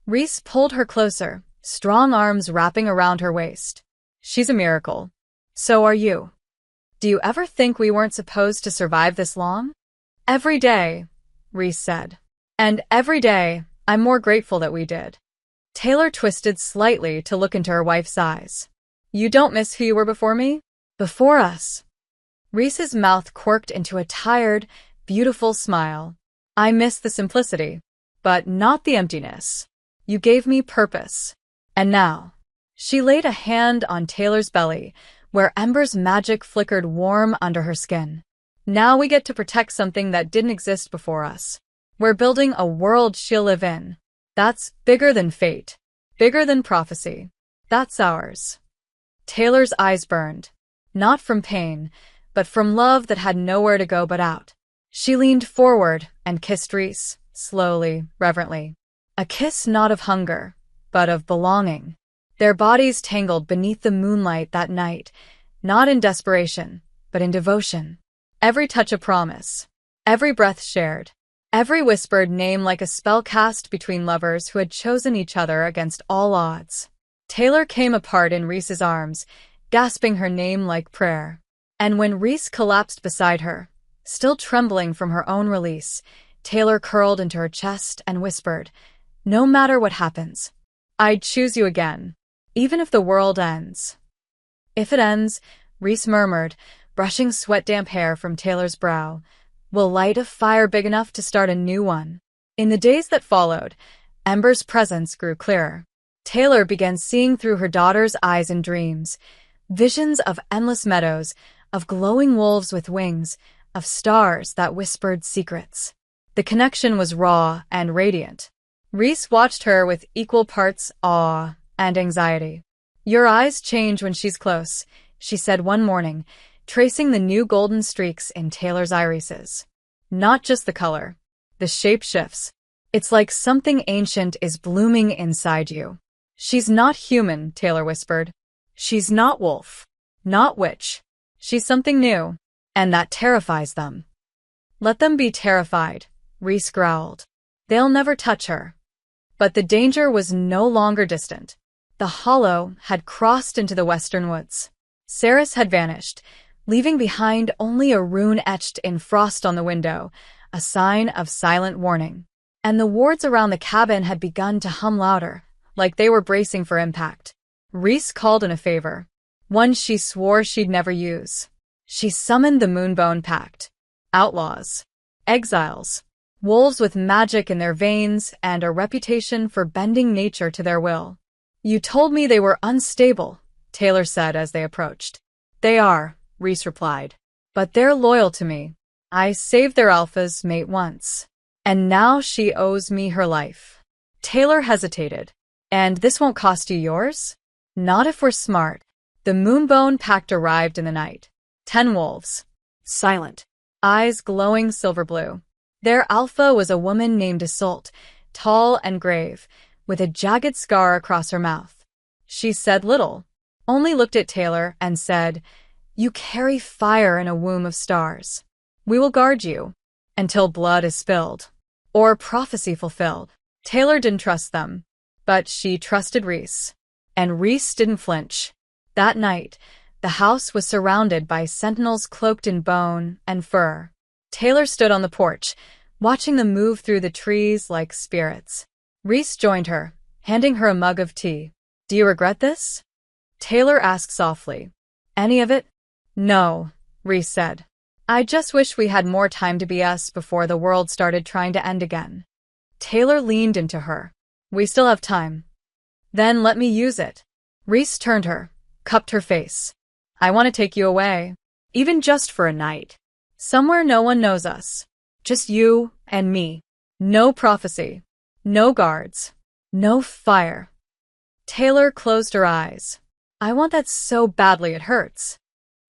Reese pulled her closer, strong arms wrapping around her waist. She's a miracle. So are you. Do you ever think we weren't supposed to survive this long? Every day, Reese said. And every day, I'm more grateful that we did. Taylor twisted slightly to look into her wife's eyes. You don't miss who you were before me? Before us. Reese's mouth quirked into a tired, beautiful smile. I miss the simplicity, but not the emptiness. You gave me purpose. And now. She laid a hand on Taylor's belly, where Ember's magic flickered warm under her skin. Now we get to protect something that didn't exist before us. We're building a world she'll live in. That's bigger than fate. Bigger than prophecy. That's ours. Taylor's eyes burned. Not from pain, but from love that had nowhere to go but out. She leaned forward and kissed Reese, slowly, reverently. A kiss not of hunger, but of belonging. Their bodies tangled beneath the moonlight that night, not in desperation, but in devotion. Every touch a promise. Every breath shared. Every whispered name like a spell cast between lovers who had chosen each other against all odds. Taylor came apart in Reese's arms, gasping her name like prayer. And when Reese collapsed beside her, still trembling from her own release, Taylor curled into her chest and whispered, "No matter what happens, I'd choose you again, even if the world ends." "If it ends," Reese murmured, brushing sweat-damp hair from Taylor's brow, "we'll light a fire big enough to start a new one." In the days that followed, Ember's presence grew clearer. Taylor began seeing through her daughter's eyes in dreams, visions of endless meadows, of glowing wolves with wings, of stars that whispered secrets. The connection was raw and radiant. Reese watched her with equal parts awe and anxiety. "Your eyes change when she's close," she said one morning, tracing the new golden streaks in Taylor's irises. "Not just the color. The shape shifts. It's like something ancient is blooming inside you." "She's not human," Taylor whispered. "She's not wolf. Not witch. She's something new, and that terrifies them." "Let them be terrified," Reese growled. "They'll never touch her." But the danger was no longer distant. The hollow had crossed into the western woods. Saris had vanished, leaving behind only a rune etched in frost on the window, a sign of silent warning. And the wards around the cabin had begun to hum louder, like they were bracing for impact. Reese called in a favor, one she swore she'd never use. She summoned the Moonbone Pact. Outlaws. Exiles. Wolves with magic in their veins and a reputation for bending nature to their will. "You told me they were unstable," Taylor said as they approached. "They are," Reese replied. "But they're loyal to me. I saved their alpha's mate once. And now she owes me her life." Taylor hesitated. "And this won't cost you yours?" "Not if we're smart." The Moonbone Pact arrived in the night. 10 wolves. Silent. Eyes glowing silver blue. Their alpha was a woman named Isolde, tall and grave, with a jagged scar across her mouth. She said little, only looked at Taylor and said, "You carry fire in a womb of stars. We will guard you until blood is spilled, or prophecy fulfilled." Taylor didn't trust them, but she trusted Reese. And Reese didn't flinch. That night, the house was surrounded by sentinels cloaked in bone and fur. Taylor stood on the porch, watching them move through the trees like spirits. Reese joined her, handing her a mug of tea. "Do you regret this?" Taylor asked softly. "Any of it?" "No," Reese said. "I just wish we had more time to be us before the world started trying to end again." Taylor leaned into her. "We still have time." "Then let me use it." Reese turned her, cupped her face. "I want to take you away, even just for a night. Somewhere no one knows us. Just you and me. No prophecy. No guards. No fire." Taylor closed her eyes. "I want that so badly it hurts."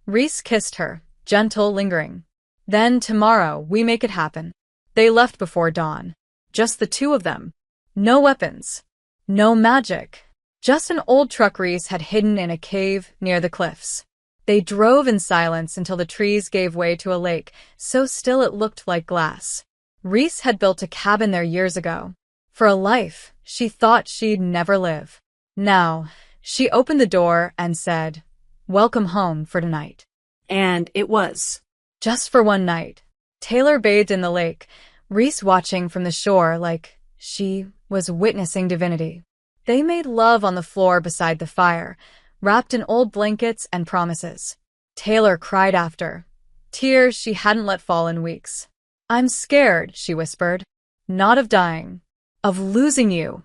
Reese kissed her, gentle, lingering. "Then tomorrow we make it happen." They left before dawn. Just the two of them. No weapons. No magic. Just an old truck Reese had hidden in a cave near the cliffs. They drove in silence until the trees gave way to a lake, so still it looked like glass. Reese had built a cabin there years ago. For a life she thought she'd never live. Now, she opened the door and said, "Welcome home for tonight." And it was. Just for one night. Taylor bathed in the lake, Reese watching from the shore like she was witnessing divinity. They made love on the floor beside the fire, wrapped in old blankets and promises. Taylor cried after, tears she hadn't let fall in weeks. "I'm scared," she whispered. "Not of dying. Of losing you."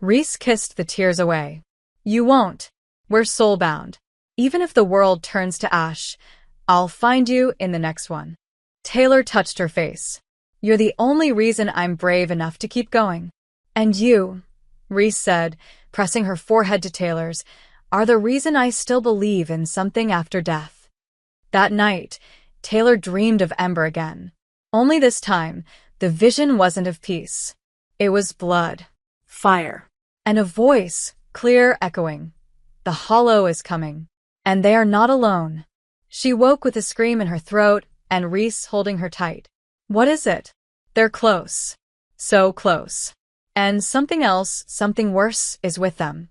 Reese kissed the tears away. "You won't. We're soulbound. Even if the world turns to ash, I'll find you in the next one." Taylor touched her face. "You're the only reason I'm brave enough to keep going." "And you," Reese said, pressing her forehead to Taylor's, are the reason I still believe in something after death. That night, Taylor dreamed of Ember again. Only this time, the vision wasn't of peace. It was blood. Fire. And a voice, clear, echoing. The Hollow is coming. And they are not alone. She woke with a scream in her throat, and Reese holding her tight. What is it? They're close. So close. And something else, something worse, is with them.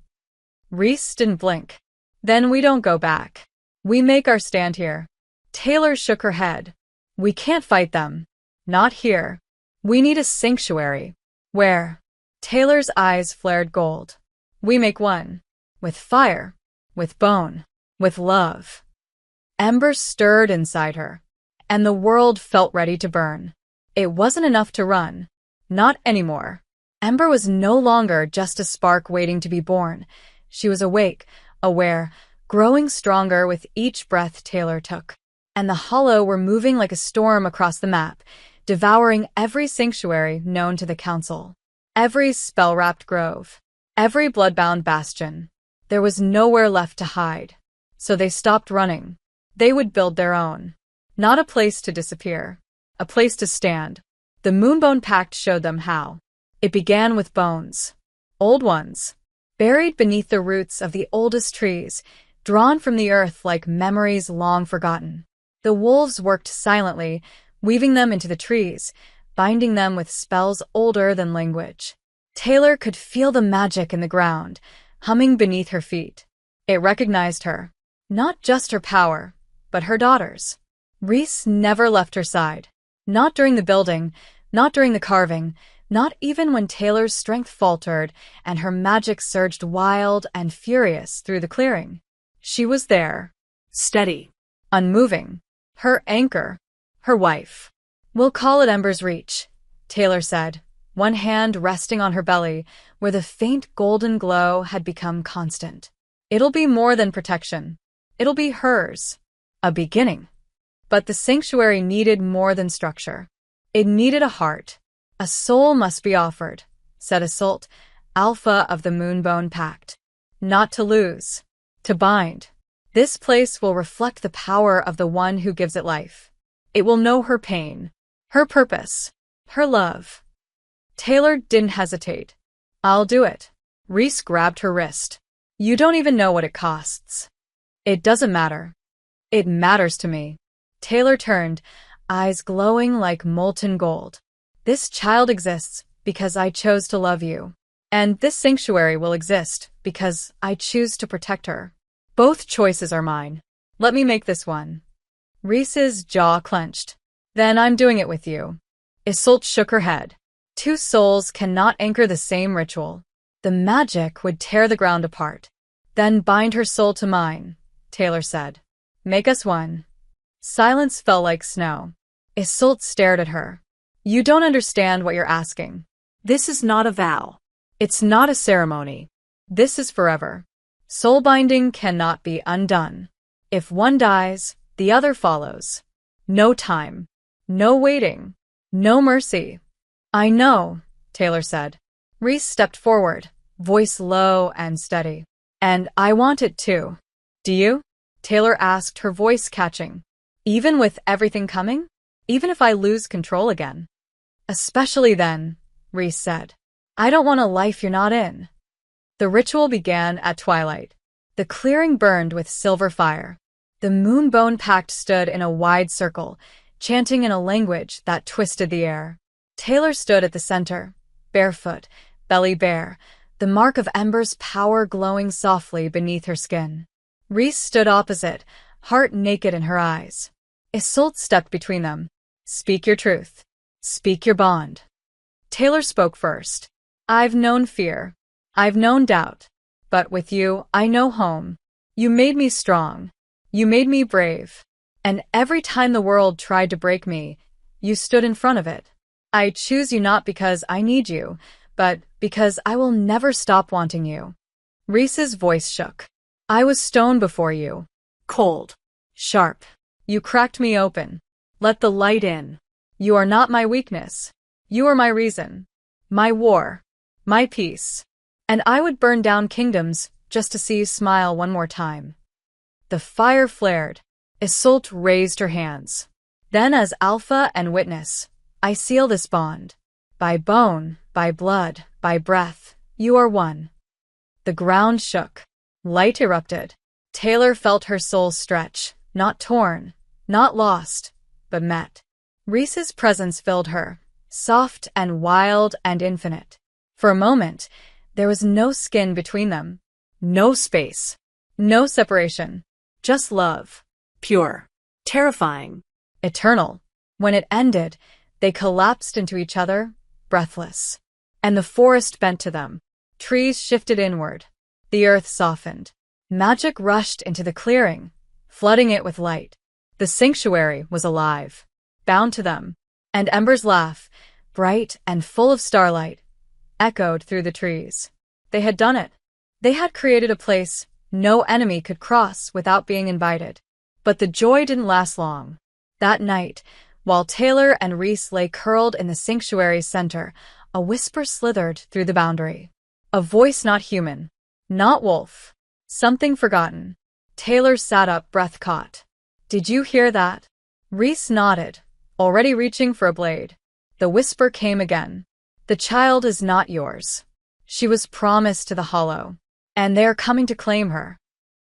Reese didn't blink. Then we don't go back. We make our stand here. Taylor shook her head. We can't fight them. Not here. We need a sanctuary. Where? Taylor's eyes flared gold. We make one. With fire. With bone. With love. Ember stirred inside her, and the world felt ready to burn. It wasn't enough to run. Not anymore. Ember was no longer just a spark waiting to be born. She was awake, aware, growing stronger with each breath Taylor took. And the Hollow were moving like a storm across the map, devouring every sanctuary known to the Council. Every spell-wrapped grove. Every blood-bound bastion. There was nowhere left to hide. So they stopped running. They would build their own. Not a place to disappear. A place to stand. The Moonbone Pact showed them how. It began with bones. Old ones. Buried beneath the roots of the oldest trees, drawn from the earth like memories long forgotten. The wolves worked silently, weaving them into the trees, binding them with spells older than language. Taylor could feel the magic in the ground, humming beneath her feet. It recognized her. Not just her power, but her daughters. Reese never left her side. Not during the building, not during the carving, not even when Taylor's strength faltered and her magic surged wild and furious through the clearing. She was there. Steady. Unmoving. Her anchor. Her wife. We'll call it Ember's Reach, Taylor said, one hand resting on her belly, where the faint golden glow had become constant. It'll be more than protection. It'll be hers. A beginning. But the sanctuary needed more than structure. It needed a heart. A soul must be offered, said Iseult, Alpha of the Moonbone Pact. Not to lose. To bind. This place will reflect the power of the one who gives it life. It will know her pain, her purpose, her love. Taylor didn't hesitate. I'll do it. Reese grabbed her wrist. You don't even know what it costs. It doesn't matter. It matters to me. Taylor turned, eyes glowing like molten gold. This child exists because I chose to love you. And this sanctuary will exist because I choose to protect her. Both choices are mine. Let me make this one. Reese's jaw clenched. Then I'm doing it with you. Iseult shook her head. Two souls cannot anchor the same ritual. The magic would tear the ground apart. Then bind her soul to mine, Taylor said. Make us one. Silence fell like snow. Iseult stared at her. You don't understand what you're asking. This is not a vow. It's not a ceremony. This is forever. Soul binding cannot be undone. If one dies, the other follows. No time. No waiting. No mercy. I know, Taylor said. Reese stepped forward, voice low and steady. And I want it too. Do you? Taylor asked, her voice catching. Even with everything coming? Even if I lose control again? Especially then, Reese said. I don't want a life you're not in. The ritual began at twilight. The clearing burned with silver fire. The Moonbone Pact stood in a wide circle, chanting in a language that twisted the air. Taylor stood at the center, barefoot, belly bare, the mark of Ember's power glowing softly beneath her skin. Reese stood opposite, heart naked in her eyes. Iseult stepped between them. Speak your truth. Speak your bond. Taylor spoke first. I've known fear. I've known doubt. But with you, I know home. You made me strong. You made me brave. And every time the world tried to break me, you stood in front of it. I choose you not because I need you, but because I will never stop wanting you. Reese's voice shook. I was stone before you. Cold. Sharp. You cracked me open. Let the light in. You are not my weakness. You are my reason. My war. My peace. And I would burn down kingdoms just to see you smile one more time. The fire flared. Isolde raised her hands. Then as alpha and witness, I seal this bond. By bone, by blood, by breath, you are one. The ground shook. Light erupted. Taylor felt her soul stretch, not torn, not lost, but met. Rhys's presence filled her, soft and wild and infinite. For a moment, there was no skin between them, no space, no separation, just love. Pure. Terrifying. Eternal. When it ended, they collapsed into each other, breathless. And the forest bent to them. Trees shifted inward. The earth softened. Magic rushed into the clearing, flooding it with light. The sanctuary was alive, bound to them, and Ember's laugh, bright and full of starlight, echoed through the trees. They had done it. They had created a place no enemy could cross without being invited. But the joy didn't last long. That night, while Taylor and Rhys lay curled in the sanctuary's center, a whisper slithered through the boundary. A voice not human, not wolf, something forgotten. Taylor sat up, breath caught. Did you hear that? Rhys nodded, already reaching for a blade. The whisper came again. The child is not yours. She was promised to the Hollow, and they are coming to claim her.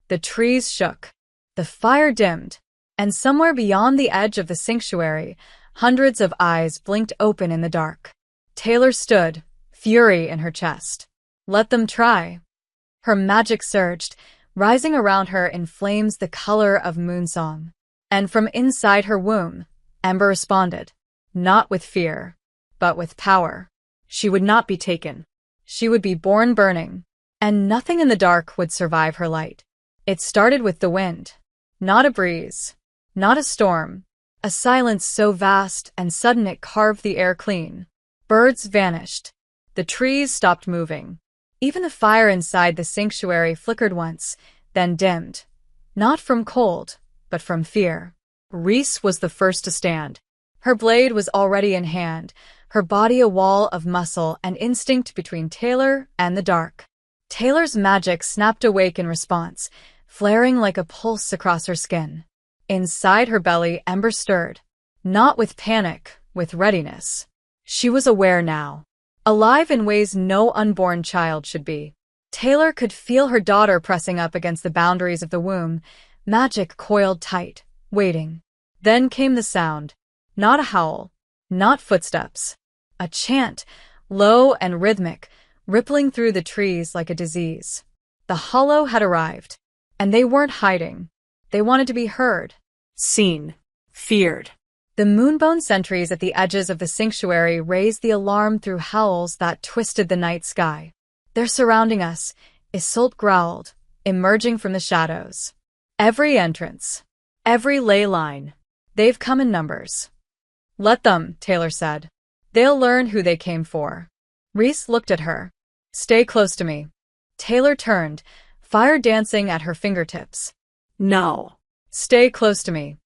The trees shook. The fire dimmed, and somewhere beyond the edge of the sanctuary, hundreds of eyes blinked open in the dark. Taylor stood, fury in her chest. Let them try. Her magic surged, rising around her in flames the color of moonsong. And from inside her womb, Ember responded, not with fear, but with power. She would not be taken. She would be born burning, and nothing in the dark would survive her light. It started with the wind. Not a breeze, not a storm, a silence so vast and sudden it carved the air clean. Birds vanished. The trees stopped moving. Even the fire inside the sanctuary flickered once, then dimmed. Not from cold, but from fear. Rhys was the first to stand. Her blade was already in hand, her body a wall of muscle and instinct between Taylor and the dark. Taylor's magic snapped awake in response, flaring like a pulse across her skin. Inside her belly, Ember stirred. Not with panic, with readiness. She was aware now. Alive in ways no unborn child should be. Taylor could feel her daughter pressing up against the boundaries of the womb, magic coiled tight, waiting. Then came the sound. Not a howl. Not footsteps. A chant, low and rhythmic, rippling through the trees like a disease. The Hollow had arrived. And they weren't hiding. They wanted to be heard. Seen. Feared. The moonbone sentries at the edges of the sanctuary raised the alarm through howls that twisted the night sky. They're surrounding us, Isolde growled, emerging from the shadows. Every entrance. Every ley line. They've come in numbers. Let them, Taylor said. They'll learn who they came for. Rhys looked at her. Stay close to me. Taylor turned, fire dancing at her fingertips. No. Stay close to me.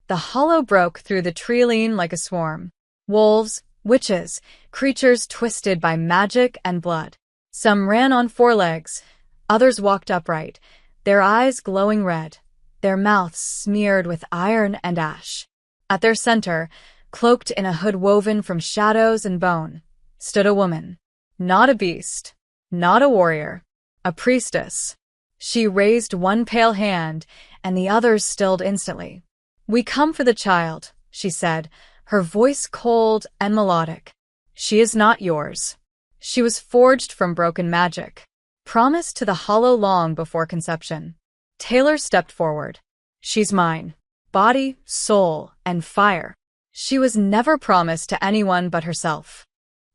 The Hollow broke through the treeline like a swarm. Wolves, witches, creatures twisted by magic and blood. Some ran on four legs, others walked upright, their eyes glowing red, their mouths smeared with iron and ash. At their center, cloaked in a hood woven from shadows and bone, stood a woman. Not a beast, not a warrior, a priestess. She raised one pale hand, and the others stilled instantly. We come for the child, she said, her voice cold and melodic. She is not yours. She was forged from broken magic, promised to the Hollow long before conception. Taylor stepped forward. She's mine. Body, soul, and fire. She was never promised to anyone but herself.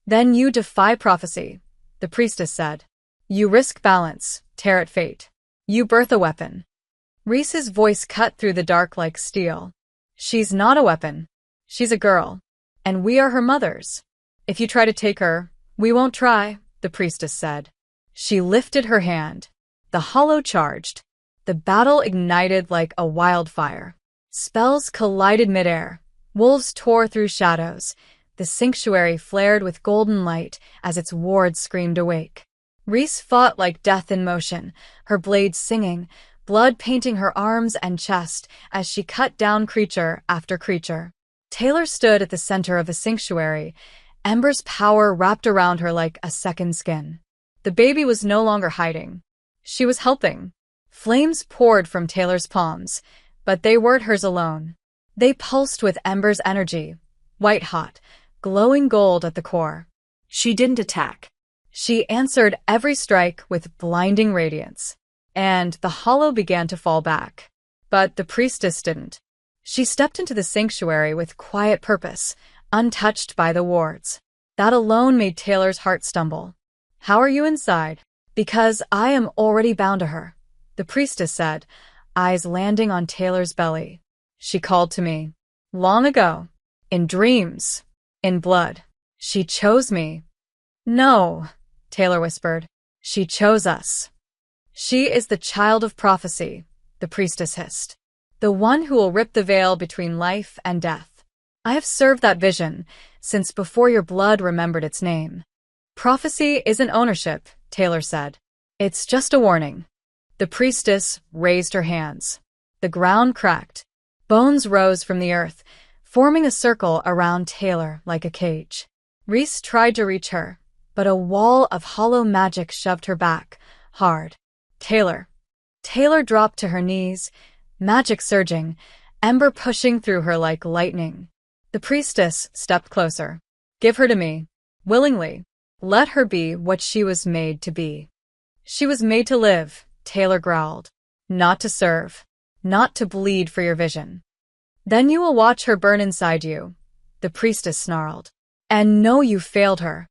Then you defy prophecy, the priestess said. You risk balance, tear at fate. You birth a weapon. Rhys's voice cut through the dark like steel. She's not a weapon. She's a girl. And we are her mothers. If you try to take her, we won't try, the priestess said. She lifted her hand. The Hollow charged. The battle ignited like a wildfire. Spells collided midair. Wolves tore through shadows. The sanctuary flared with golden light as its wards screamed awake. Reese fought like death in motion, her blade singing, blood painting her arms and chest as she cut down creature after creature. Taylor stood at the center of a sanctuary, Ember's power wrapped around her like a second skin. The baby was no longer hiding. She was helping. Flames poured from Taylor's palms, but they weren't hers alone. They pulsed with Ember's energy, white-hot, glowing gold at the core. She didn't attack. She answered every strike with blinding radiance, and the hollow began to fall back. But the priestess didn't. She stepped into the sanctuary with quiet purpose, untouched by the wards. That alone made Taylor's heart stumble. "How are you inside?" "Because I am already bound to her," the priestess said, eyes landing on Taylor's belly. "She called to me. Long ago. In dreams. In blood. She chose me." "No," Taylor whispered. "She chose us." "She is the child of prophecy," the priestess hissed. "The one who will rip the veil between life and death. I have served that vision since before your blood remembered its name." "Prophecy isn't ownership," Taylor said. "It's just a warning." The priestess raised her hands. The ground cracked. Bones rose from the earth, forming a circle around Taylor like a cage. Reese tried to reach her, but a wall of hollow magic shoved her back, hard. "Taylor." Taylor dropped to her knees, magic surging, Ember pushing through her like lightning. The priestess stepped closer. "Give her to me. Willingly. Let her be what she was made to be." "She was made to live," Taylor growled. "Not to serve. Not to bleed for your vision." "Then you will watch her burn inside you," the priestess snarled. "And know you failed her."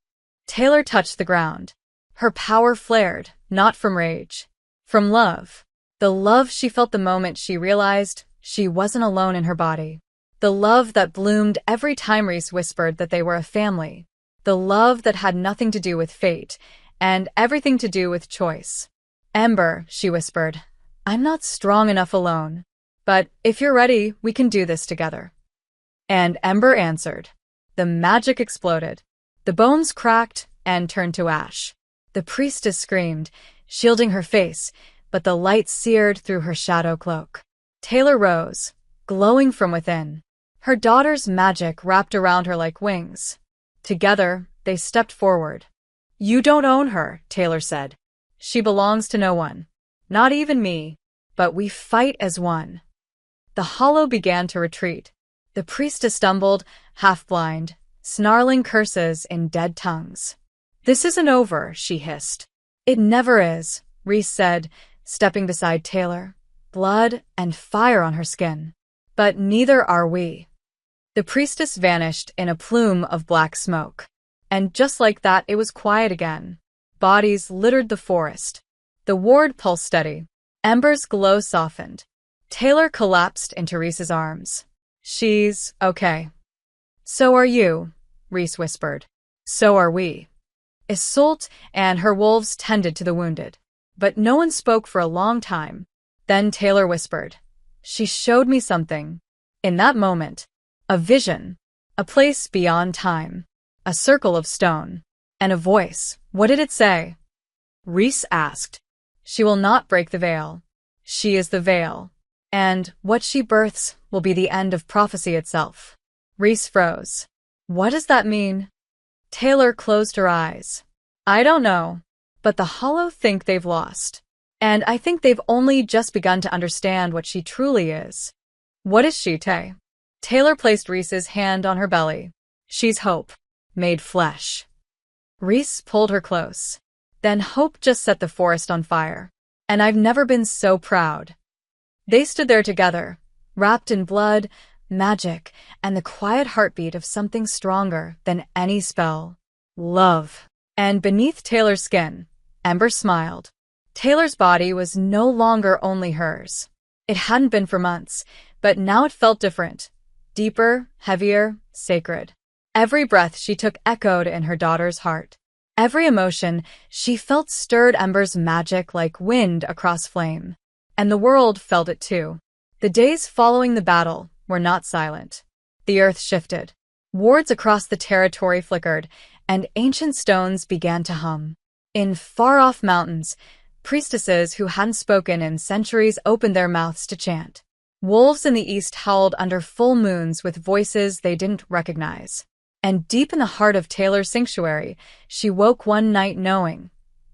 Taylor touched the ground. Her power flared, not from rage. From love. The love she felt the moment she realized she wasn't alone in her body. The love that bloomed every time Reese whispered that they were a family. The love that had nothing to do with fate, and everything to do with choice. "Ember," she whispered, "I'm not strong enough alone. But if you're ready, we can do this together." And Ember answered. The magic exploded. The bones cracked and turned to ash. The priestess screamed, shielding her face, but the light seared through her shadow cloak. Taylor rose, glowing from within. Her daughter's magic wrapped around her like wings. Together, they stepped forward. "You don't own her," Taylor said. "She belongs to no one. Not even me. But we fight as one." The hollow began to retreat. The priestess stumbled, half-blind, snarling curses in dead tongues. "This isn't over," she hissed. "It never is," Reese said, stepping beside Taylor, blood and fire on her skin. "But neither are we." The priestess vanished in a plume of black smoke. And just like that, it was quiet again. Bodies littered the forest. The ward pulsed steady. Ember's glow softened. Taylor collapsed into Reese's arms. "She's okay." "So are you," Reese whispered. "So are we." Isolde and her wolves tended to the wounded. But no one spoke for a long time. Then Taylor whispered. "She showed me something." In that moment, a vision, a place beyond time, a circle of stone, and a voice. "What did it say?" Reese asked. "She will not break the veil. She is the veil. And what she births will be the end of prophecy itself." Reese froze. "What does that mean?" Taylor closed her eyes. "I don't know. But the Hollow think they've lost. And I think they've only just begun to understand what she truly is." "What is she, Tay?" Taylor placed Reese's hand on her belly. "She's hope, made flesh." Reese pulled her close. "Then hope just set the forest on fire. And I've never been so proud." They stood there together, wrapped in blood, magic, and the quiet heartbeat of something stronger than any spell. Love. And beneath Taylor's skin, Ember smiled. Taylor's body was no longer only hers. It hadn't been for months, but now it felt different. Deeper, heavier, sacred. Every breath she took echoed in her daughter's heart. Every emotion she felt stirred Ember's magic like wind across flame. And the world felt it too. The days following the battle were not silent. The earth shifted. Wards across the territory flickered, and ancient stones began to hum. In far-off mountains, priestesses who hadn't spoken in centuries opened their mouths to chant. Wolves in the east howled under full moons with voices they didn't recognize. And deep in the heart of Taylor's sanctuary, she woke one night knowing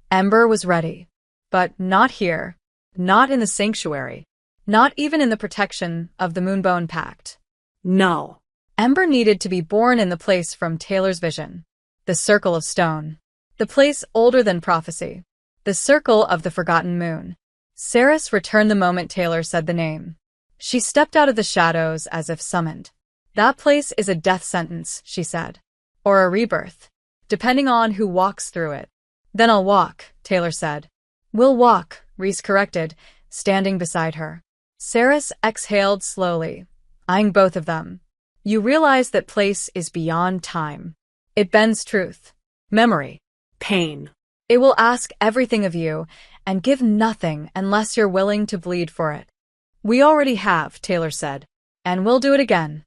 Ember was ready. But not here. Not in the sanctuary. Not even in the protection of the Moonbone Pact. No. Ember needed to be born in the place from Taylor's vision. The Circle of Stone. The place older than prophecy. The Circle of the Forgotten Moon. Saris returned the moment Taylor said the name. She stepped out of the shadows as if summoned. That place is a death sentence, she said. Or a rebirth. Depending on who walks through it. Then I'll walk, Taylor said. We'll walk, Rhys corrected, standing beside her. Saris exhaled slowly, eyeing both of them. You realize that place is beyond time. It bends truth. Memory. Pain. It will ask everything of you, and give nothing unless you're willing to bleed for it. We already have, Taylor said, and we'll do it again.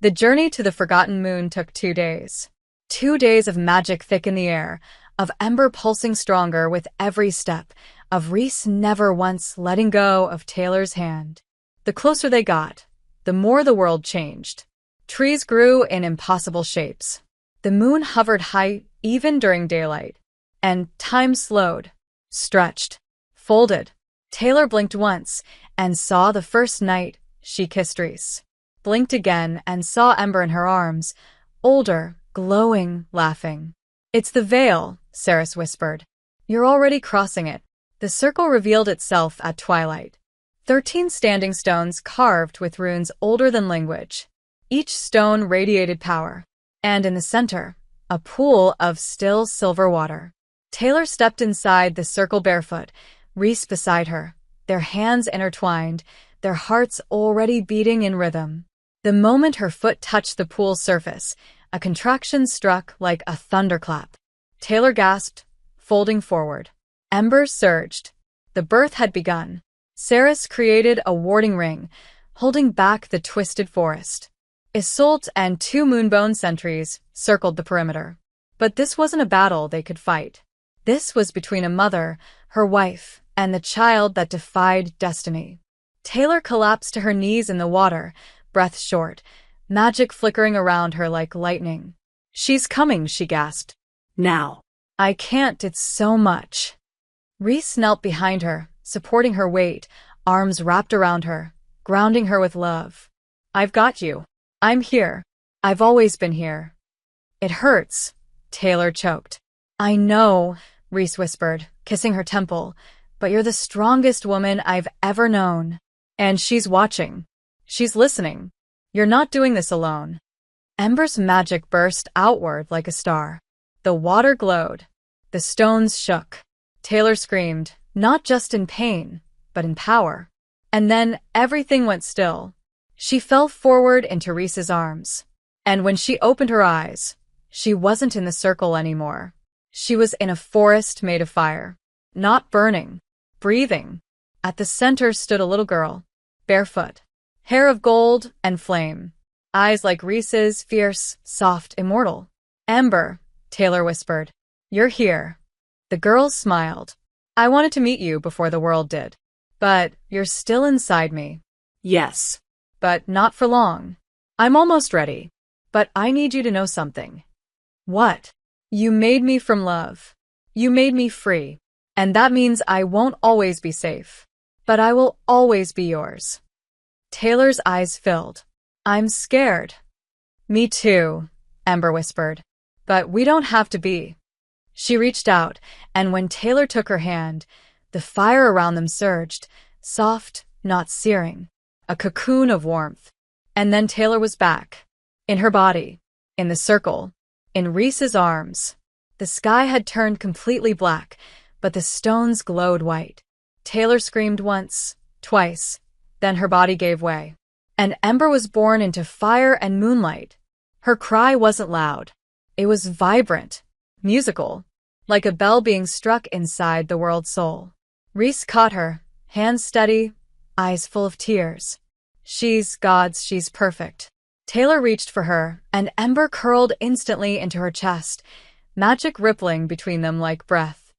The journey to the Forgotten Moon took 2 days. 2 days of magic thick in the air, of Ember pulsing stronger with every step, of Rhys never once letting go of Taylor's hand. The closer they got, the more the world changed. Trees grew in impossible shapes. The moon hovered high even during daylight. And time slowed, stretched, folded. Taylor blinked once and saw the first night she kissed Rhys. Blinked again and saw Ember in her arms, older, glowing, laughing. It's the veil, Saris whispered. You're already crossing it. The circle revealed itself at twilight. 13 standing stones carved with runes older than language. Each stone radiated power. And in the center, a pool of still silver water. Taylor stepped inside the circle barefoot, Rhys beside her, their hands intertwined, their hearts already beating in rhythm. The moment her foot touched the pool's surface, a contraction struck like a thunderclap. Taylor gasped, folding forward. Embers surged. The birth had begun. Saris created a warding ring, holding back the twisted forest. Isolde and 2 moonbone sentries circled the perimeter. But this wasn't a battle they could fight. This was between a mother, her wife, and the child that defied destiny. Taylor collapsed to her knees in the water, breath short, magic flickering around her like lightning. She's coming, she gasped. Now. I can't, it's so much. Rhys knelt behind her, supporting her weight, arms wrapped around her, grounding her with love. I've got you. I'm here. I've always been here. It hurts, Taylor choked. I know, Rhys whispered, kissing her temple, but you're the strongest woman I've ever known. And she's watching. She's listening. You're not doing this alone. Ember's magic burst outward like a star. The water glowed. The stones shook. Taylor screamed, not just in pain, but in power. And then everything went still. She fell forward into Rhys's arms. And when she opened her eyes, she wasn't in the circle anymore. She was in a forest made of fire. Not burning. Breathing. At the center stood a little girl, barefoot. Hair of gold and flame. Eyes like Rhys's, fierce, soft, immortal. Ember, Taylor whispered. You're here. The girl smiled. I wanted to meet you before the world did. But you're still inside me. Yes. But not for long. I'm almost ready. But I need you to know something. What? You made me from love. You made me free. And that means I won't always be safe. But I will always be yours. Taylor's eyes filled. I'm scared. Me too, Ember whispered. But we don't have to be. She reached out, and when Taylor took her hand, the fire around them surged, soft, not searing, a cocoon of warmth. And then Taylor was back. In her body. In the circle. In Rhys's arms. The sky had turned completely black, but the stones glowed white. Taylor screamed once, twice, then her body gave way. And Ember was born into fire and moonlight. Her cry wasn't loud. It was vibrant, musical, like a bell being struck inside the world's soul. Rhys caught her, hands steady, eyes full of tears. She's God's, she's perfect. Taylor reached for her, and Ember curled instantly into her chest, magic rippling between them like breath.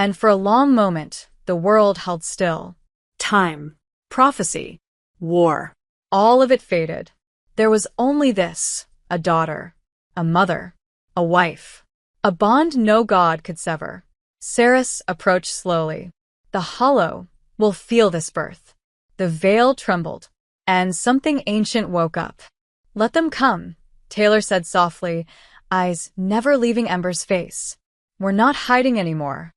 And for a long moment, the world held still. Time. Prophecy. War. All of it faded. There was only this, a daughter, a mother, a wife, a bond no god could sever. Saris approached slowly. The hollow will feel this birth. The veil trembled, and something ancient woke up. Let them come, Taylor said softly, eyes never leaving Ember's face. We're not hiding anymore.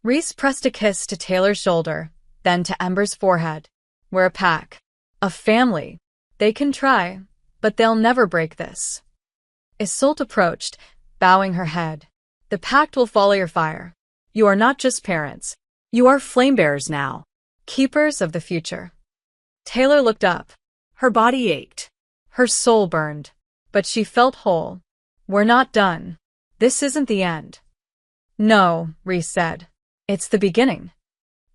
Rhys pressed a kiss to Taylor's shoulder, then to Ember's forehead. We're a pack. A family. They can try, but they'll never break this. Isolde approached, bowing her head. The pact will follow your fire. You are not just parents. You are flamebearers now. Keepers of the future. Taylor looked up. Her body ached. Her soul burned. But she felt whole. We're not done. This isn't the end. No, Rhys said. It's the beginning.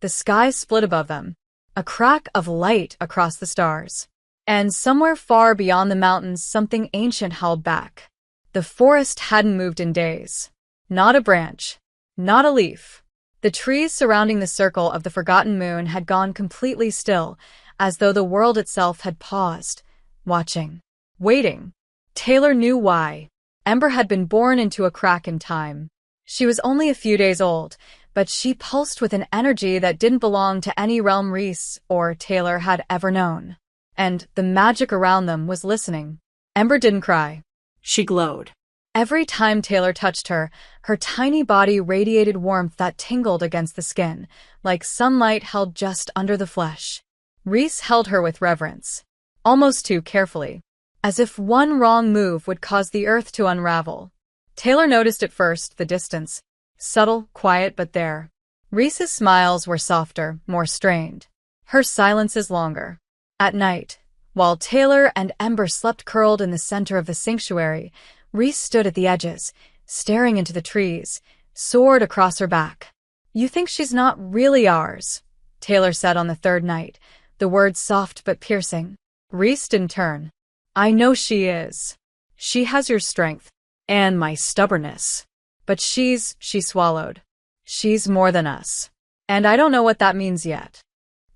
The sky split above them. A crack of light across the stars. And somewhere far beyond the mountains, something ancient held back. The forest hadn't moved in days. Not a branch. Not a leaf. The trees surrounding the circle of the forgotten moon had gone completely still, as though the world itself had paused, watching, waiting. Taylor knew why. Ember had been born into a crack in time. She was only a few days old, but she pulsed with an energy that didn't belong to any realm Rhys or Taylor had ever known. And the magic around them was listening. Ember didn't cry. She glowed. Every time Taylor touched her, her tiny body radiated warmth that tingled against the skin, like sunlight held just under the flesh. Rhys held her with reverence, almost too carefully, as if one wrong move would cause the earth to unravel. Taylor noticed at first the distance, subtle, quiet, but there. Rhys's smiles were softer, more strained. Her silences longer. At night, while Taylor and Ember slept curled in the center of the sanctuary, Rhys stood at the edges, staring into the trees, sword across her back. You think she's not really ours, Taylor said on the third night, the words soft but piercing. Rhys didn't turn. I know she is. She has your strength, and my stubbornness. But she swallowed. She's more than us. And I don't know what that means yet.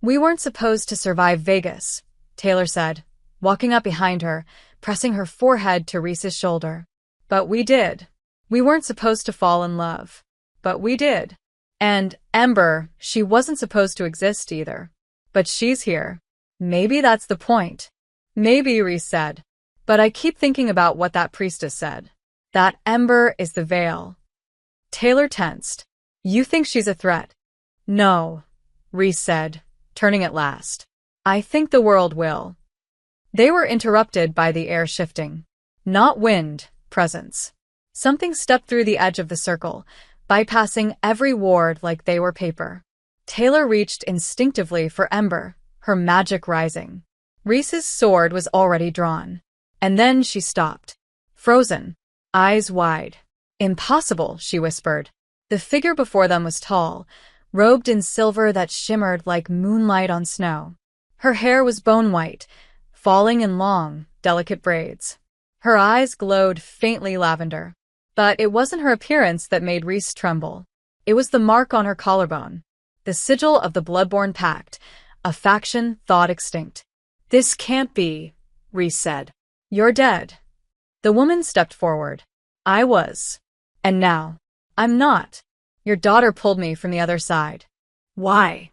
We weren't supposed to survive Vegas, Taylor said, walking up behind her, pressing her forehead to Rhys's shoulder. But we did. We weren't supposed to fall in love. But we did. And Ember, she wasn't supposed to exist either. But she's here. Maybe that's the point. Maybe, Rhys said. But I keep thinking about what that priestess said. That Ember is the veil. Taylor tensed. You think she's a threat? No, Rhys said, turning at last. I think the world will. They were interrupted by the air shifting. Not wind, presence. Something stepped through the edge of the circle, bypassing every ward like they were paper. Taylor reached instinctively for Ember, her magic rising. Rhys's sword was already drawn. And then she stopped. Frozen. Eyes wide. Impossible, she whispered. The figure before them was tall, robed in silver that shimmered like moonlight on snow. Her hair was bone-white, falling in long, delicate braids. Her eyes glowed faintly lavender. But it wasn't her appearance that made Rhys tremble. It was the mark on her collarbone. The sigil of the Bloodborne Pact, a faction thought extinct. This can't be, Rhys said. You're dead. The woman stepped forward. I was. And now, I'm not. Your daughter pulled me from the other side. Why?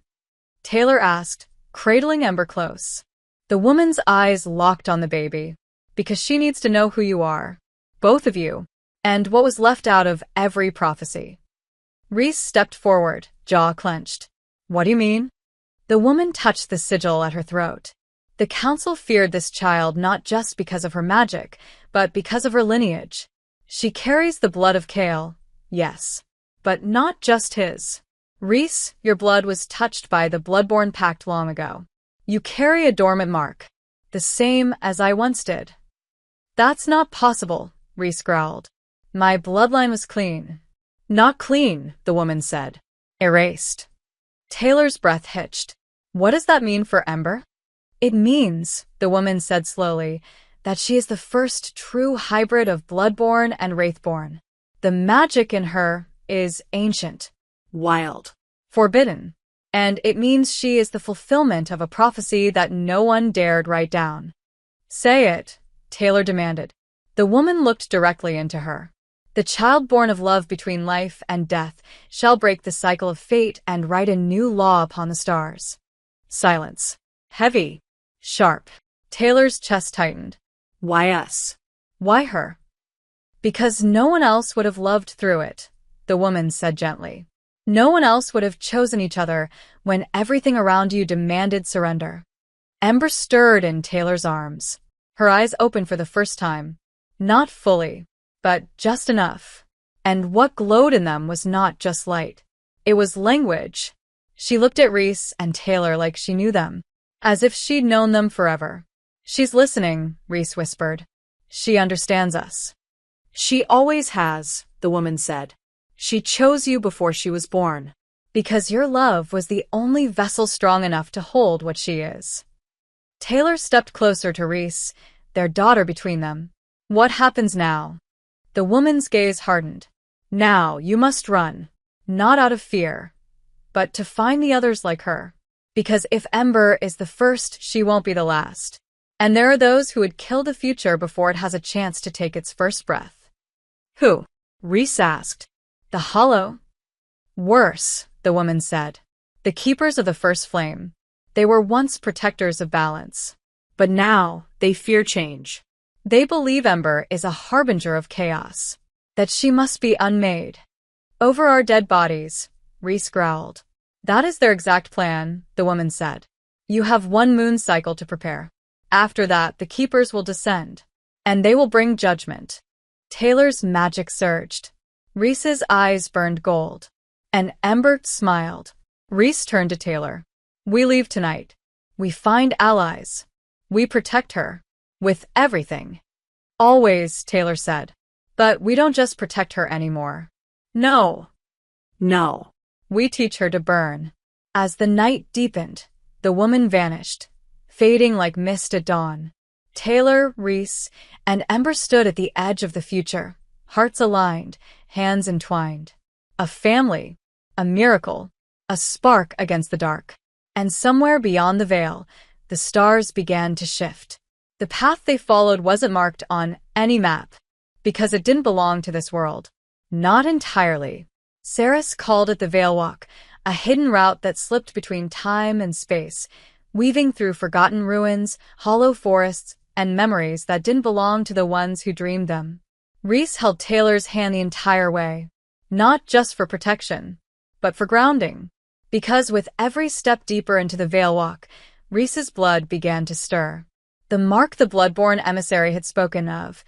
Taylor asked, cradling Ember close. The woman's eyes locked on the baby. Because she needs to know who you are. Both of you. And what was left out of every prophecy. Rhys stepped forward, jaw clenched. What do you mean? The woman touched the sigil at her throat. The council feared this child not just because of her magic, but because of her lineage. She carries the blood of Kale, yes. But not just his. Rhys, your blood was touched by the Bloodborne Pact long ago. You carry a dormant mark. The same as I once did. That's not possible, Rhys growled. My bloodline was clean. Not clean, the woman said. Erased. Taylor's breath hitched. What does that mean for Ember? It means, the woman said slowly, that she is the first true hybrid of Bloodborne and Wraithborn. The magic in her is ancient. Wild. Forbidden. And it means she is the fulfillment of a prophecy that no one dared write down. Say it, Taylor demanded. The woman looked directly into her. The child born of love between life and death shall break the cycle of fate and write a new law upon the stars. Silence. Heavy. Sharp. Taylor's chest tightened. Why us? Why her? Because no one else would have loved through it, the woman said gently. No one else would have chosen each other when everything around you demanded surrender. Ember stirred in Taylor's arms. Her eyes opened for the first time. Not fully, but just enough. And what glowed in them was not just light. It was language. She looked at Reese and Taylor like she knew them, as if she'd known them forever. She's listening, Reese whispered. She understands us. She always has, the woman said. She chose you before she was born. Because your love was the only vessel strong enough to hold what she is. Taylor stepped closer to Reese, their daughter between them. What happens now? The woman's gaze hardened. Now you must run, not out of fear, but to find the others like her. Because if Ember is the first, she won't be the last. And there are those who would kill the future before it has a chance to take its first breath. Who? Reese asked. The Hollow? Worse, the woman said. The keepers of the first flame. They were once protectors of balance. But now they fear change. They believe Ember is a harbinger of chaos, that she must be unmade. Over our dead bodies, Reese growled. That is their exact plan, the woman said. You have 1 moon cycle to prepare. After that, the keepers will descend, and they will bring judgment. Taylor's magic surged. Reese's eyes burned gold, and Ember smiled. Reese turned to Taylor. We leave tonight. We find allies. We protect her. With everything. Always, Taylor said. But we don't just protect her anymore. No. No. We teach her to burn. As the night deepened, the woman vanished, fading like mist at dawn. Taylor, Reese, and Ember stood at the edge of the future, hearts aligned, hands entwined. A family, a miracle, a spark against the dark. And somewhere beyond the veil, the stars began to shift. The path they followed wasn't marked on any map, because it didn't belong to this world. Not entirely. Saris called it the Veil Walk, a hidden route that slipped between time and space, weaving through forgotten ruins, hollow forests, and memories that didn't belong to the ones who dreamed them. Reese held Taylor's hand the entire way, not just for protection, but for grounding. Because with every step deeper into the Veil Walk, Reese's blood began to stir. The mark the bloodborne emissary had spoken of,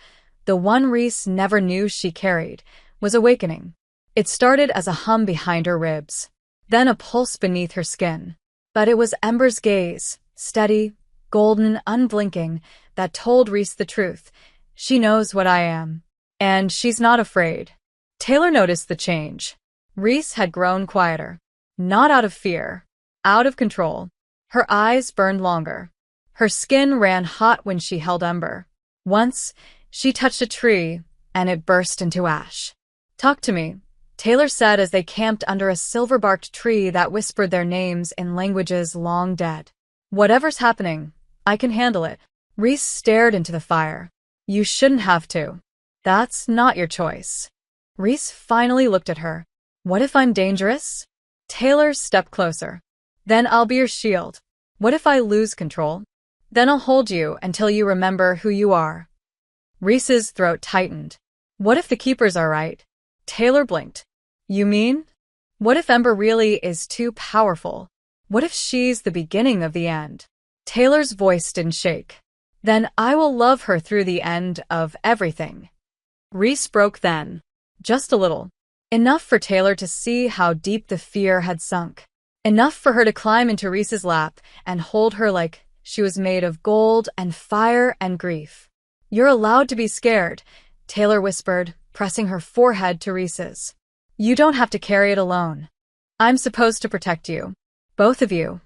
the one Reese never knew she carried, was awakening. It started as a hum behind her ribs, then a pulse beneath her skin. But it was Ember's gaze, steady, golden, unblinking, that told Reese the truth. She knows what I am. And she's not afraid. Taylor noticed the change. Reese had grown quieter. Not out of fear, out of control. Her eyes burned longer. Her skin ran hot when she held Ember. Once, she touched a tree, and it burst into ash. Talk to me, Taylor said as they camped under a silver-barked tree that whispered their names in languages long dead. Whatever's happening, I can handle it. Reese stared into the fire. You shouldn't have to. That's not your choice. Reese finally looked at her. What if I'm dangerous? Taylor stepped closer. Then I'll be your shield. What if I lose control? Then I'll hold you until you remember who you are. Reese's throat tightened. What if the keepers are right? Taylor blinked. You mean? What if Ember really is too powerful? What if she's the beginning of the end? Taylor's voice didn't shake. Then I will love her through the end of everything. Reese broke then. Just a little. Enough for Taylor to see how deep the fear had sunk. Enough for her to climb into Reese's lap and hold her like she was made of gold and fire and grief. You're allowed to be scared, Taylor whispered, pressing her forehead to Reese's. You don't have to carry it alone. I'm supposed to protect you. Both of you.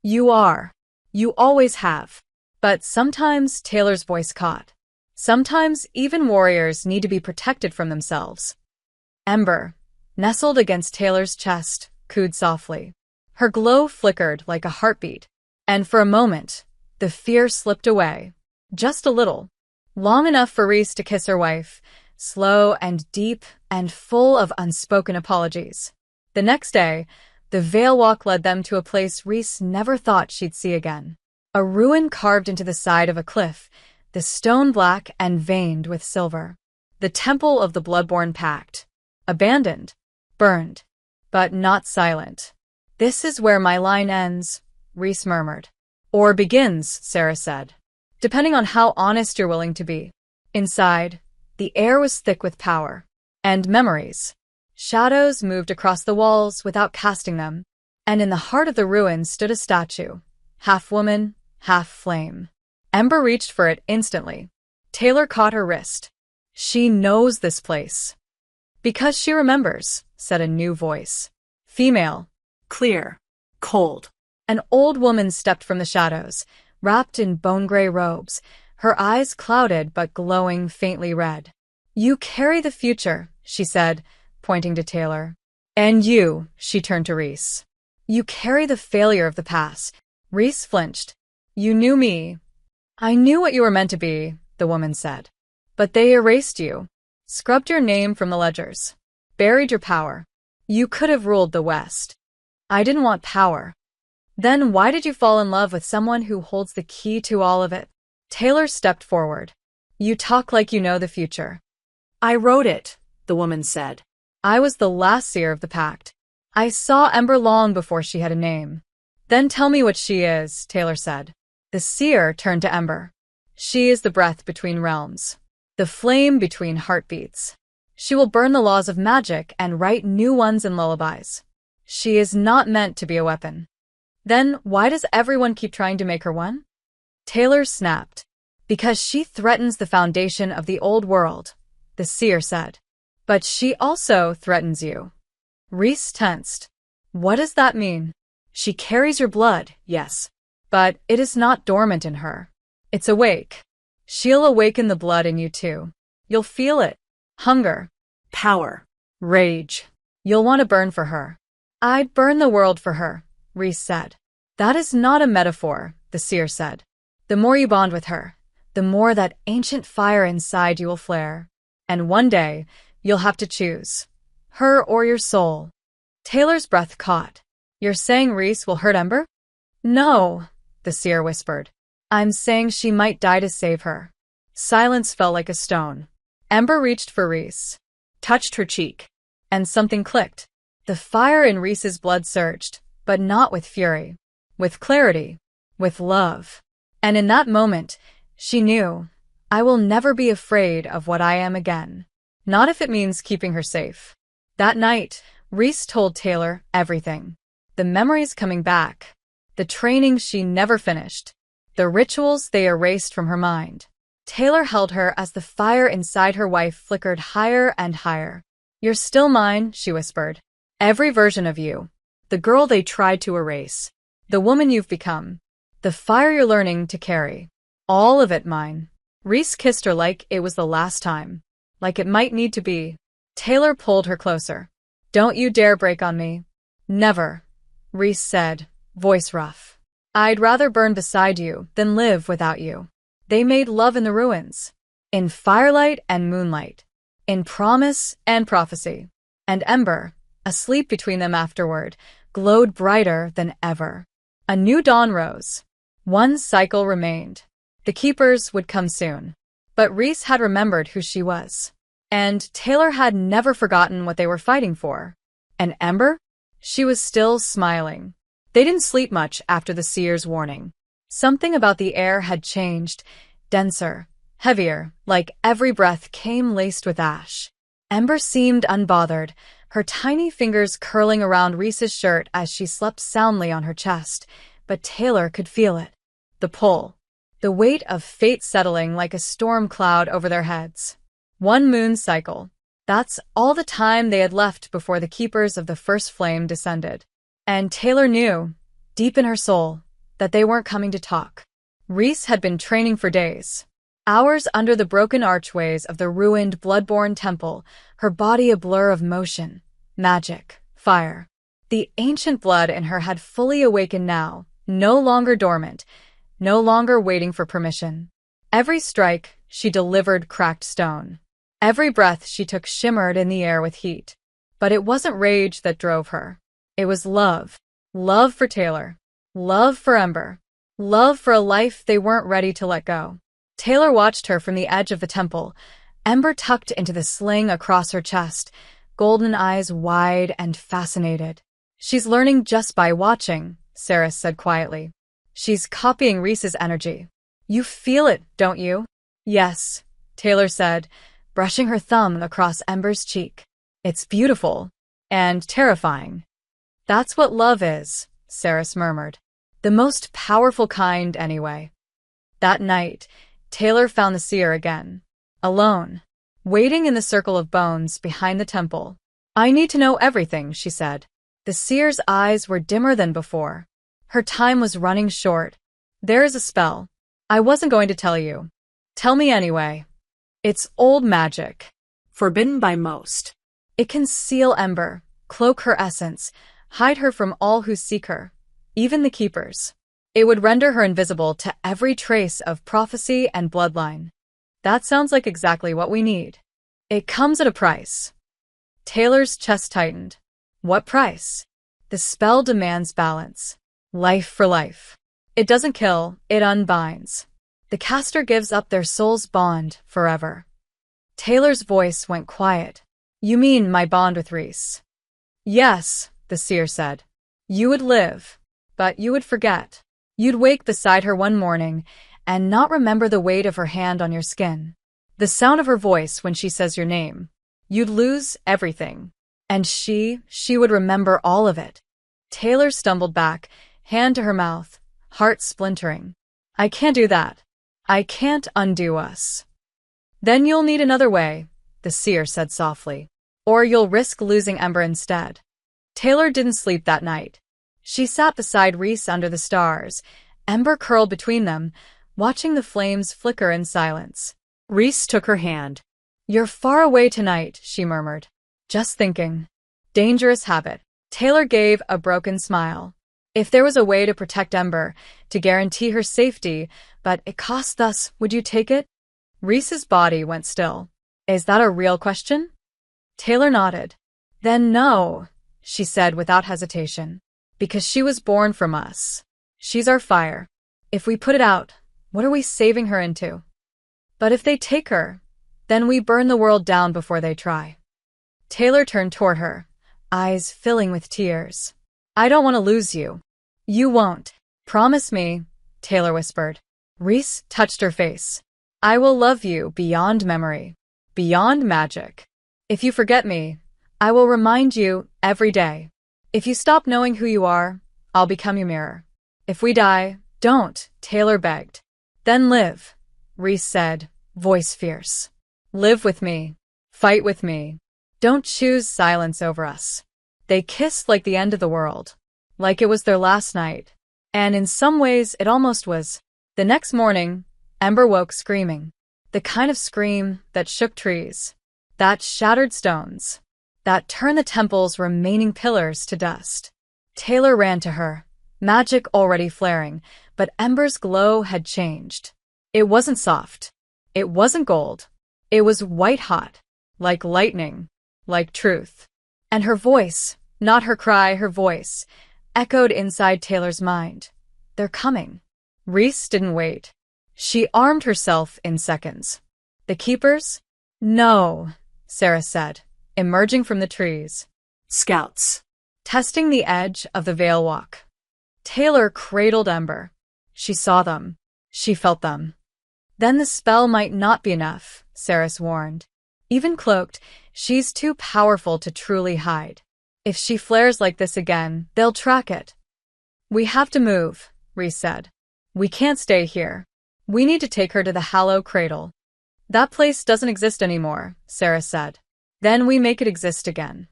You are. You always have. But sometimes Taylor's voice caught. Sometimes even warriors need to be protected from themselves. Ember, nestled against Taylor's chest, cooed softly. Her glow flickered like a heartbeat, and for a moment, the fear slipped away. Just a little. Long enough for Rhys to kiss her wife, slow and deep and full of unspoken apologies. The next day, the Veil Walk led them to a place Rhys never thought she'd see again. A ruin carved into the side of a cliff, the stone black and veined with silver. The Temple of the Bloodborne Pact. Abandoned, burned, but not silent. "This is where my line ends," Rhys murmured. "Or begins," Sarah said. "Depending on how honest you're willing to be." Inside, the air was thick with power. And memories. Shadows moved across the walls without casting them, and in the heart of the ruins stood a statue, half woman, half flame. Ember reached for it instantly. Taylor caught her wrist. "She knows this place." "Because she remembers," said a new voice. Female. Clear. Cold. An old woman stepped from the shadows, wrapped in bone-gray robes, her eyes clouded but glowing faintly red. "You carry the future," she said, pointing to Taylor. "And you," she turned to Rhys. "You carry the failure of the past." Rhys flinched. "You knew me." "I knew what you were meant to be," the woman said. "But they erased you, scrubbed your name from the ledgers, buried your power. You could have ruled the West. I didn't want power." "Then why did you fall in love with someone who holds the key to all of it?" Taylor stepped forward. "You talk like you know the future." "I wrote it," the woman said. "I was the last seer of the pact. I saw Ember long before she had a name." "Then tell me what she is," Taylor said. The seer turned to Ember. "She is the breath between realms, the flame between heartbeats. She will burn the laws of magic and write new ones in lullabies. She is not meant to be a weapon." "Then why does everyone keep trying to make her one?" Taylor snapped. "Because she threatens the foundation of the old world," the seer said. "But she also threatens you." Rhys tensed. "What does that mean?" "She carries your blood, yes. But it is not dormant in her. It's awake. She'll awaken the blood in you too. You'll feel it. Hunger. Power. Rage. You'll want to burn for her." "I'd burn the world for her," Rhys said. "That is not a metaphor," the seer said. "The more you bond with her, the more that ancient fire inside you will flare. And one day, you'll have to choose. Her or your soul." Taylor's breath caught. "You're saying Rhys will hurt Ember?" "No," the seer whispered. "I'm saying she might die to save her." Silence fell like a stone. Ember reached for Rhys, touched her cheek, and something clicked. The fire in Rhys's blood surged, but not with fury, with clarity, with love. And in that moment, she knew, I will never be afraid of what I am again. Not if it means keeping her safe. That night, Rhys told Taylor everything. The memories coming back, the training she never finished, the rituals they erased from her mind. Taylor held her as the fire inside her wife flickered higher and higher. "You're still mine," she whispered. "Every version of you. The girl they tried to erase. The woman you've become. The fire you're learning to carry. All of it mine." Rhys kissed her like it was the last time. Like it might need to be. Taylor pulled her closer. "Don't you dare break on me." "Never," Rhys said, voice rough. "I'd rather burn beside you than live without you." They made love in the ruins. In firelight and moonlight. In promise and prophecy. And Ember, asleep between them afterward, glowed brighter than ever. A new dawn rose. One cycle remained. The keepers would come soon. But Rhys had remembered who she was. And Taylor had never forgotten what they were fighting for. And Ember? She was still smiling. They didn't sleep much after the seer's warning. Something about the air had changed, denser, heavier, like every breath came laced with ash. Ember seemed unbothered, her tiny fingers curling around Rhys's shirt as she slept soundly on her chest, but Taylor could feel it. The pull. The weight of fate settling like a storm cloud over their heads. One moon cycle. That's all the time they had left before the keepers of the first flame descended. And Taylor knew, deep in her soul, that they weren't coming to talk. Rhys had been training for days. Hours under the broken archways of the ruined Bloodborne temple, her body a blur of motion, magic, fire. The ancient blood in her had fully awakened now, no longer dormant, no longer waiting for permission. Every strike she delivered cracked stone. Every breath she took shimmered in the air with heat. But it wasn't rage that drove her. It was love. Love for Taylor. Love for Ember. Love for a life they weren't ready to let go. Taylor watched her from the edge of the temple, Ember tucked into the sling across her chest, golden eyes wide and fascinated. She's learning just by watching, Saris said quietly. She's copying Reese's energy. You feel it, don't you? Yes, Taylor said, brushing her thumb across Ember's cheek. It's beautiful. And terrifying. That's what love is, Saris murmured. The most powerful kind, anyway. That night, Taylor found the seer again. Alone. Waiting in the circle of bones behind the temple. I need to know everything, she said. The seer's eyes were dimmer than before. Her time was running short. There is a spell. I wasn't going to tell you. Tell me anyway. It's old magic. Forbidden by most. It can seal Ember, cloak her essence, hide her from all who seek her, even the keepers. It would render her invisible to every trace of prophecy and bloodline. That sounds like exactly what we need. It comes at a price. Taylor's chest tightened. What price? The spell demands balance. Life for life. It doesn't kill, it unbinds. The caster gives up their soul's bond forever. Taylor's voice went quiet. You mean my bond with Reese? Yes, the seer said. You would live, but you would forget. You'd wake beside her one morning and not remember the weight of her hand on your skin, the sound of her voice when she says your name. You'd lose everything. And she would remember all of it. Taylor stumbled back, hand to her mouth, heart splintering. I can't do that. I can't undo us. Then you'll need another way, the seer said softly. Or you'll risk losing Ember instead. Taylor didn't sleep that night. She sat beside Reese under the stars, Ember curled between them, watching the flames flicker in silence. Reese took her hand. You're far away tonight, she murmured. Just thinking. Dangerous habit. Taylor gave a broken smile. If there was a way to protect Ember, to guarantee her safety, but it cost us, would you take it? Reese's body went still. Is that a real question? Taylor nodded. Then no, she said without hesitation. Because she was born from us. She's our fire. If we put it out, what are we saving her into? But if they take her, then we burn the world down before they try. Taylor turned toward her, eyes filling with tears. I don't want to lose you. You won't. Promise me, Taylor whispered. Reese touched her face. I will love you beyond memory, beyond magic. If you forget me, I will remind you every day. If you stop knowing who you are, I'll become your mirror. If we die, don't, Taylor begged. Then live, Reese said, voice fierce. Live with me. Fight with me. Don't choose silence over us. They kissed like the end of the world, like it was their last night. And in some ways, it almost was. The next morning, Ember woke screaming. The kind of scream that shook trees, that shattered stones, that turned the temple's remaining pillars to dust. Taylor ran to her, magic already flaring, but Ember's glow had changed. It wasn't soft. It wasn't gold. It was white-hot, like lightning, like truth. And her voice, not her cry, her voice, echoed inside Taylor's mind. They're coming. Reese didn't wait. She armed herself in seconds. The keepers? No, Sarah said, emerging from the trees. Scouts. Testing the edge of the Veil Walk. Taylor cradled Ember. She saw them. She felt them. Then the spell might not be enough, Saris warned. Even cloaked, she's too powerful to truly hide. If she flares like this again, they'll track it. We have to move, Reese said. We can't stay here. We need to take her to the Hallow Cradle. That place doesn't exist anymore, Sarah said. Then we make it exist again.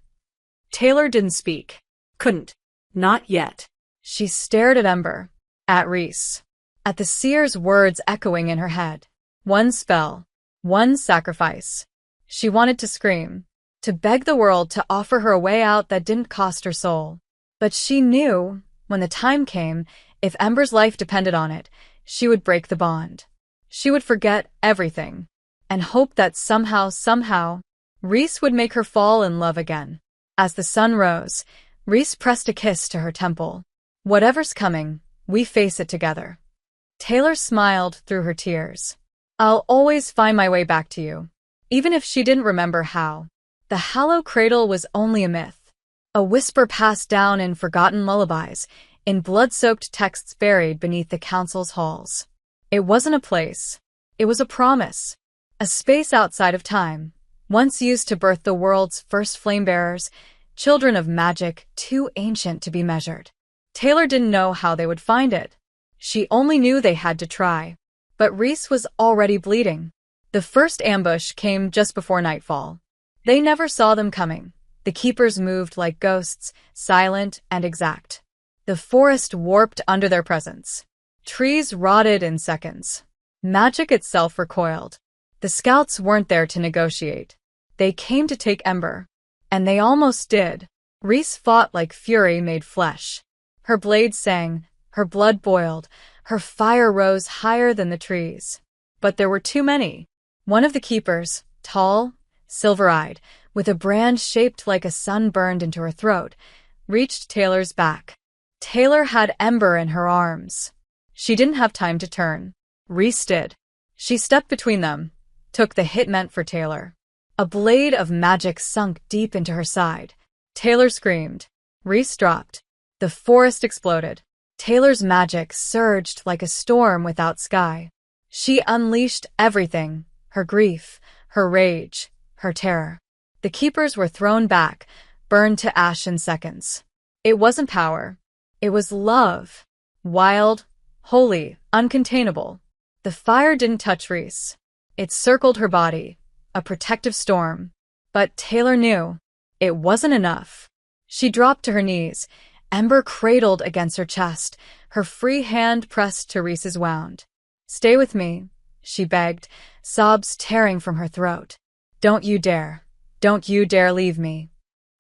Taylor didn't speak. Couldn't. Not yet. She stared at Ember, at Reese, at the seer's words echoing in her head. One spell, one sacrifice. She wanted to scream. to beg the world to offer her a way out that didn't cost her soul. But she knew, when the time came, if Ember's life depended on it, she would break the bond. She would forget everything, and hope that somehow, Rhys would make her fall in love again. As the sun rose, Rhys pressed a kiss to her temple. Whatever's coming, we face it together. Taylor smiled through her tears. I'll always find my way back to you. Even if she didn't remember how. The Hallow Cradle was only a myth. A whisper passed down in forgotten lullabies, in blood-soaked texts buried beneath the council's halls. It wasn't a place. It was a promise. A space outside of time, once used to birth the world's first flame-bearers, children of magic too ancient to be measured. Taylor didn't know how they would find it. She only knew they had to try. But Rhys was already bleeding. The first ambush came just before nightfall. They never saw them coming. The keepers moved like ghosts, silent and exact. The forest warped under their presence. Trees rotted in seconds. Magic itself recoiled. The scouts weren't there to negotiate. They came to take Ember. And they almost did. Rhys fought like fury made flesh. Her blade sang, her blood boiled, her fire rose higher than the trees. But there were too many. One of the keepers, tall, silver-eyed, with a brand shaped like a sun burned into her throat, reached Taylor's back. Taylor had Ember in her arms. She didn't have time to turn. Rhys did. She stepped between them, took the hit meant for Taylor. A blade of magic sunk deep into her side. Taylor screamed. Rhys dropped. The forest exploded. Taylor's magic surged like a storm without sky. She unleashed everything, her grief, her rage, her terror. The keepers were thrown back, burned to ash in seconds. It wasn't power. It was love. Wild, holy, uncontainable. The fire didn't touch Rhys. It circled her body, a protective storm. But Taylor knew. It wasn't enough. She dropped to her knees, Ember cradled against her chest, her free hand pressed to Rhys's wound. Stay with me, she begged, sobs tearing from her throat. Don't you dare leave me.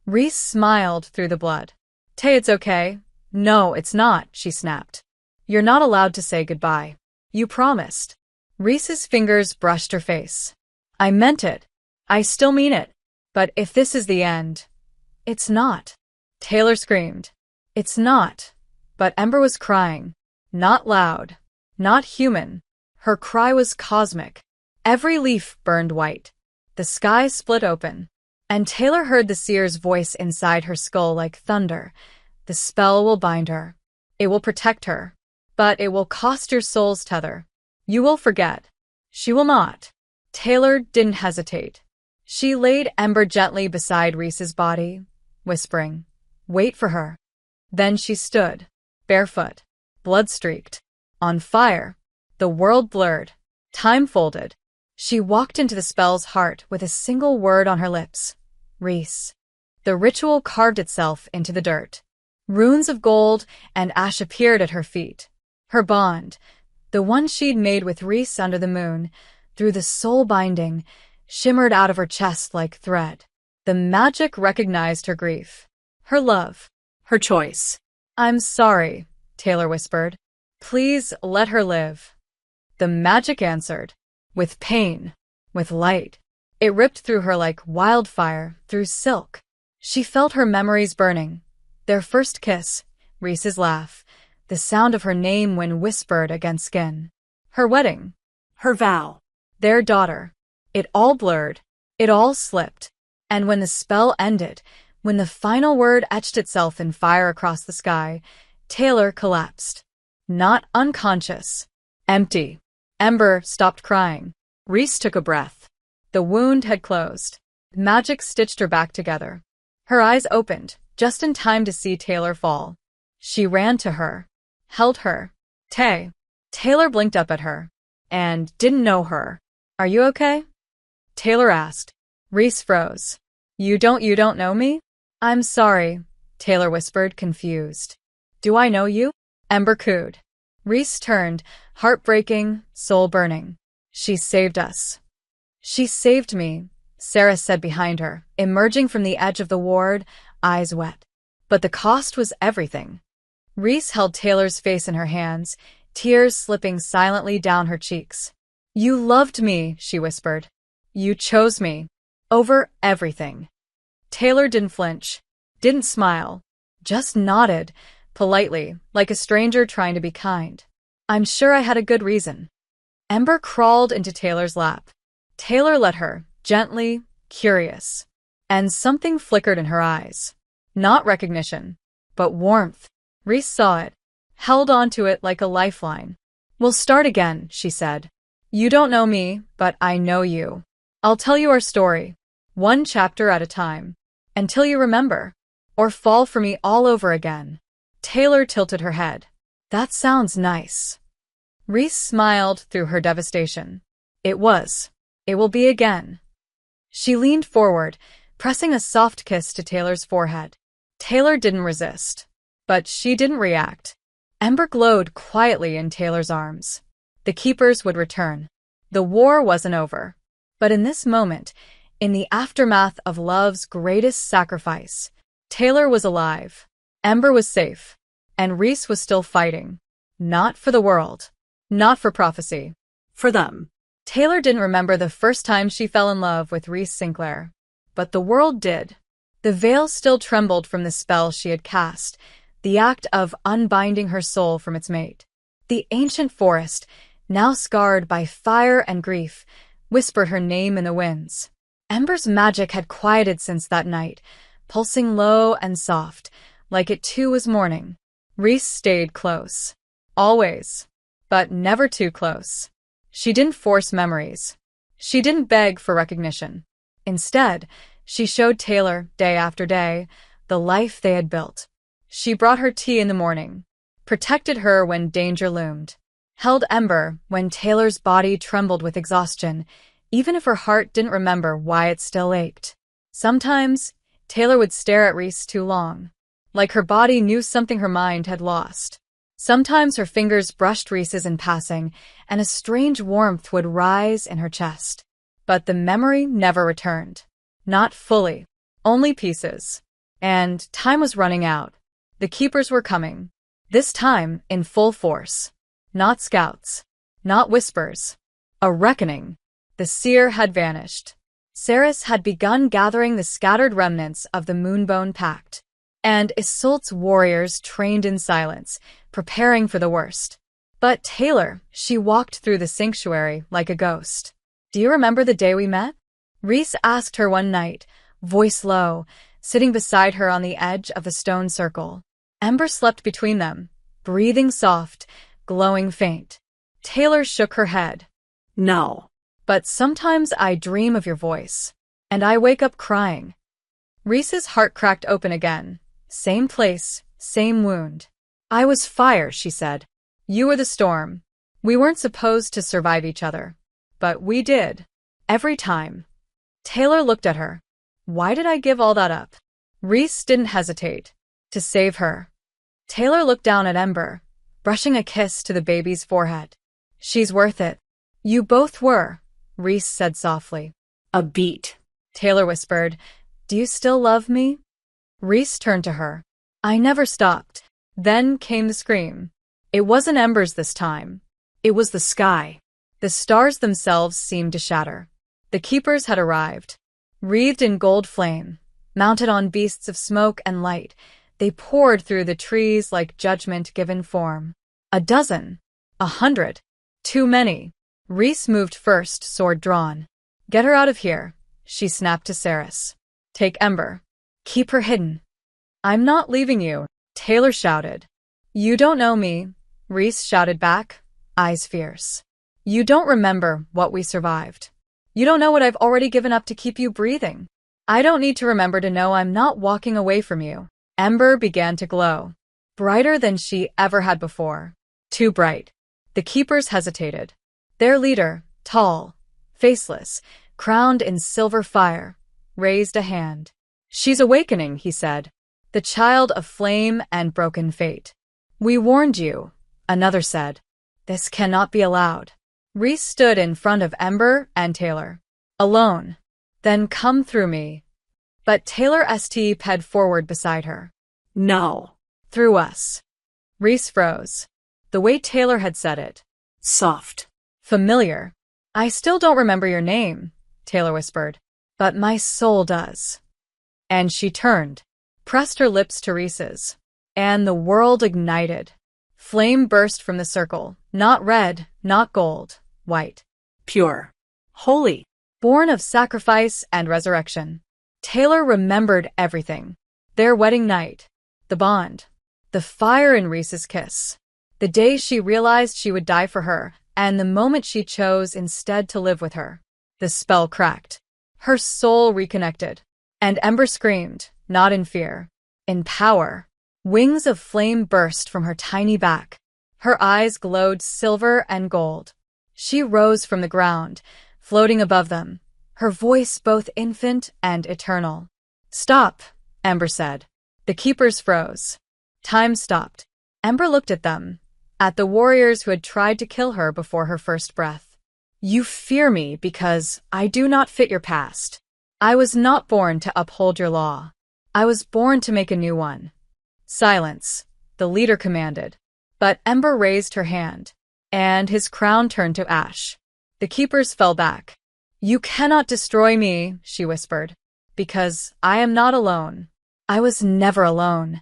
Rhys smiled through the blood. Tay, it's okay. No, it's not, she snapped. You're not allowed to say goodbye. You promised. Rhys's fingers brushed her face. I meant it. I still mean it. But if this is the end, it's not. Taylor screamed. It's not. But Ember was crying. Not loud. Not human. Her cry was cosmic. Every leaf burned white. The sky split open. And Taylor heard the seer's voice inside her skull like thunder. The spell will bind her. It will protect her. But it will cost your soul's tether. You will forget. She will not. Taylor didn't hesitate. She laid Ember gently beside Rhys's body, whispering, wait for her. Then she stood, barefoot, blood-streaked, on fire. The world blurred. Time folded. She walked into the spell's heart with a single word on her lips. Rhys. The ritual carved itself into the dirt. Runes of gold and ash appeared at her feet. Her bond, the one she'd made with Rhys under the moon, through the soul binding, shimmered out of her chest like thread. The magic recognized her grief, her love, her choice. I'm sorry, Taylor whispered. Please let her live. The magic answered, with pain, with light. It ripped through her like wildfire through silk. She felt her memories burning. Their first kiss, Rhys's laugh, the sound of her name when whispered against skin. Her wedding, her vow, their daughter. It all blurred. It all slipped. And when the spell ended, when the final word etched itself in fire across the sky, Taylor collapsed. Not unconscious. Empty. Ember stopped crying. Rhys took a breath. The wound had closed. Magic stitched her back together. Her eyes opened, just in time to see Taylor fall. She ran to her, held her. Tay. Taylor blinked up at her, and didn't know her. Are you okay? Taylor asked. Rhys froze. You don't know me? I'm sorry, Taylor whispered, confused. Do I know you? Ember cooed. Rhys turned, heartbreaking, soul burning. She saved us. She saved me, Sarah said behind her, emerging from the edge of the ward, eyes wet. But the cost was everything. Reese held Taylor's face in her hands, tears slipping silently down her cheeks. "You loved me," she whispered. "You chose me. Over everything." Taylor didn't flinch, didn't smile, just nodded, politely, like a stranger trying to be kind. "I'm sure I had a good reason." Ember crawled into Taylor's lap. Taylor let her, gently, curious. And something flickered in her eyes. Not recognition, but warmth. Reese saw it, held onto it like a lifeline. "We'll start again," she said. "You don't know me, but I know you. I'll tell you our story, one chapter at a time, until you remember, or fall for me all over again." Taylor tilted her head. "That sounds nice." Reese smiled through her devastation. "It was. It will be again." She leaned forward, pressing a soft kiss to Taylor's forehead. Taylor didn't resist. But she didn't react. Ember glowed quietly in Taylor's arms. The keepers would return. The war wasn't over. But in this moment, in the aftermath of love's greatest sacrifice, Taylor was alive. Ember was safe. And Reese was still fighting. Not for the world. Not for prophecy. For them. Taylor didn't remember the first time she fell in love with Reese Sinclair. But the world did. The veil still trembled from the spell she had cast, the act of unbinding her soul from its mate. The ancient forest, now scarred by fire and grief, whispered her name in the winds. Ember's magic had quieted since that night, pulsing low and soft, like it too was morning. Reese stayed close. Always. But never too close. She didn't force memories. She didn't beg for recognition. Instead, she showed Taylor, day after day, the life they had built. She brought her tea in the morning, protected her when danger loomed, held Ember when Taylor's body trembled with exhaustion, even if her heart didn't remember why it still ached. Sometimes, Taylor would stare at Reese too long, like her body knew something her mind had lost. Sometimes her fingers brushed Reese's in passing, and a strange warmth would rise in her chest. But the memory never returned. Not fully. Only pieces. And time was running out. The keepers were coming. This time in full force. Not scouts. Not whispers. A reckoning. The seer had vanished. Saris had begun gathering the scattered remnants of the Moonbone Pact. And Isolt's warriors trained in silence, preparing for the worst. But Taylor, she walked through the sanctuary like a ghost. "Do you remember the day we met?" Reese asked her one night, voice low, sitting beside her on the edge of the stone circle. Ember slept between them, breathing soft, glowing faint. Taylor shook her head. "No. But sometimes I dream of your voice, and I wake up crying." Reese's heart cracked open again. Same place, same wound. "I was fire," she said. "You were the storm. We weren't supposed to survive each other. But we did. Every time." Taylor looked at her. "Why did I give all that up?" Reese didn't hesitate. "To save her." Taylor looked down at Ember, brushing a kiss to the baby's forehead. "She's worth it." "You both were," Reese said softly. "A beat," Taylor whispered. "Do you still love me?" Reese turned to her. "I never stopped." Then came the scream. It wasn't Ember's this time. It was the sky. The stars themselves seemed to shatter. The keepers had arrived. Wreathed in gold flame, mounted on beasts of smoke and light, they poured through the trees like judgment given form. 12, 100. Too many. Reese moved first, sword drawn. "Get her out of here," she snapped to Saris. "Take Ember. Keep her hidden." "I'm not leaving you," Taylor shouted. "You don't know me," Reese shouted back, eyes fierce. "You don't remember what we survived. You don't know what I've already given up to keep you breathing. I don't need to remember to know I'm not walking away from you." Ember began to glow, brighter than she ever had before. Too bright. The keepers hesitated. Their leader, tall, faceless, crowned in silver fire, raised a hand. "She's awakening," he said. "The child of flame and broken fate." "We warned you," another said. "This cannot be allowed." Reese stood in front of Ember and Taylor. Alone. Then come through me. But Taylor sped forward beside her. No. Through us. Reese froze. The way Taylor had said it. Soft. Familiar. I still don't remember your name, Taylor whispered. But my soul does. And she turned, pressed her lips to Reese's. And the world ignited. Flame burst from the circle, not red, not gold, white. Pure. Holy. Born of sacrifice and resurrection. Taylor remembered everything. Their wedding night. The bond. The fire in Reese's kiss. The day she realized she would die for her, and the moment she chose instead to live with her. The spell cracked. Her soul reconnected. And Ember screamed, not in fear. In power. Wings of flame burst from her tiny back. Her eyes glowed silver and gold. She rose from the ground, floating above them, her voice both infant and eternal. Stop, Ember said. The keepers froze. Time stopped. Ember looked at them, at the warriors who had tried to kill her before her first breath. You fear me because I do not fit your past. I was not born to uphold your law. I was born to make a new one. Silence, the leader commanded. But Ember raised her hand, and his crown turned to ash. The keepers fell back. You cannot destroy me, she whispered, because I am not alone. I was never alone.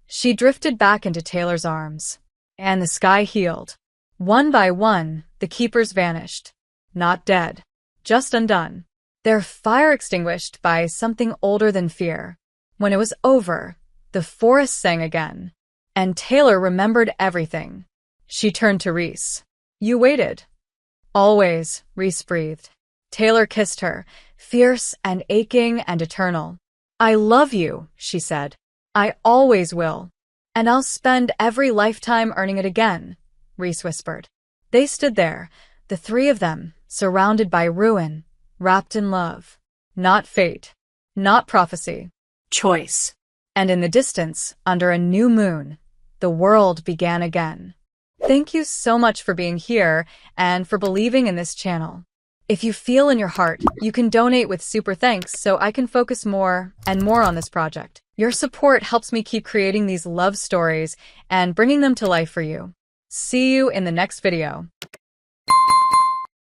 She drifted back into Taylor's arms, and the sky healed. One by one, the keepers vanished. Not dead, just undone. Their fire extinguished by something older than fear. When it was over, the forest sang again, and Taylor remembered everything. She turned to Reese. You waited. Always, Reese breathed. Taylor kissed her, fierce and aching and eternal. I love you, she said. I always will. And I'll spend every lifetime earning it again, Reese whispered. They stood there, the three of them, surrounded by ruin, wrapped in love. Not fate, not prophecy. Choice. And in the distance, under a new moon, the world began again. Thank you so much for being here and for believing in this channel. If you feel in your heart, you can donate with super thanks so I can focus more and more on this project. Your support helps me keep creating these love stories and bringing them to life for you. See you in the next video.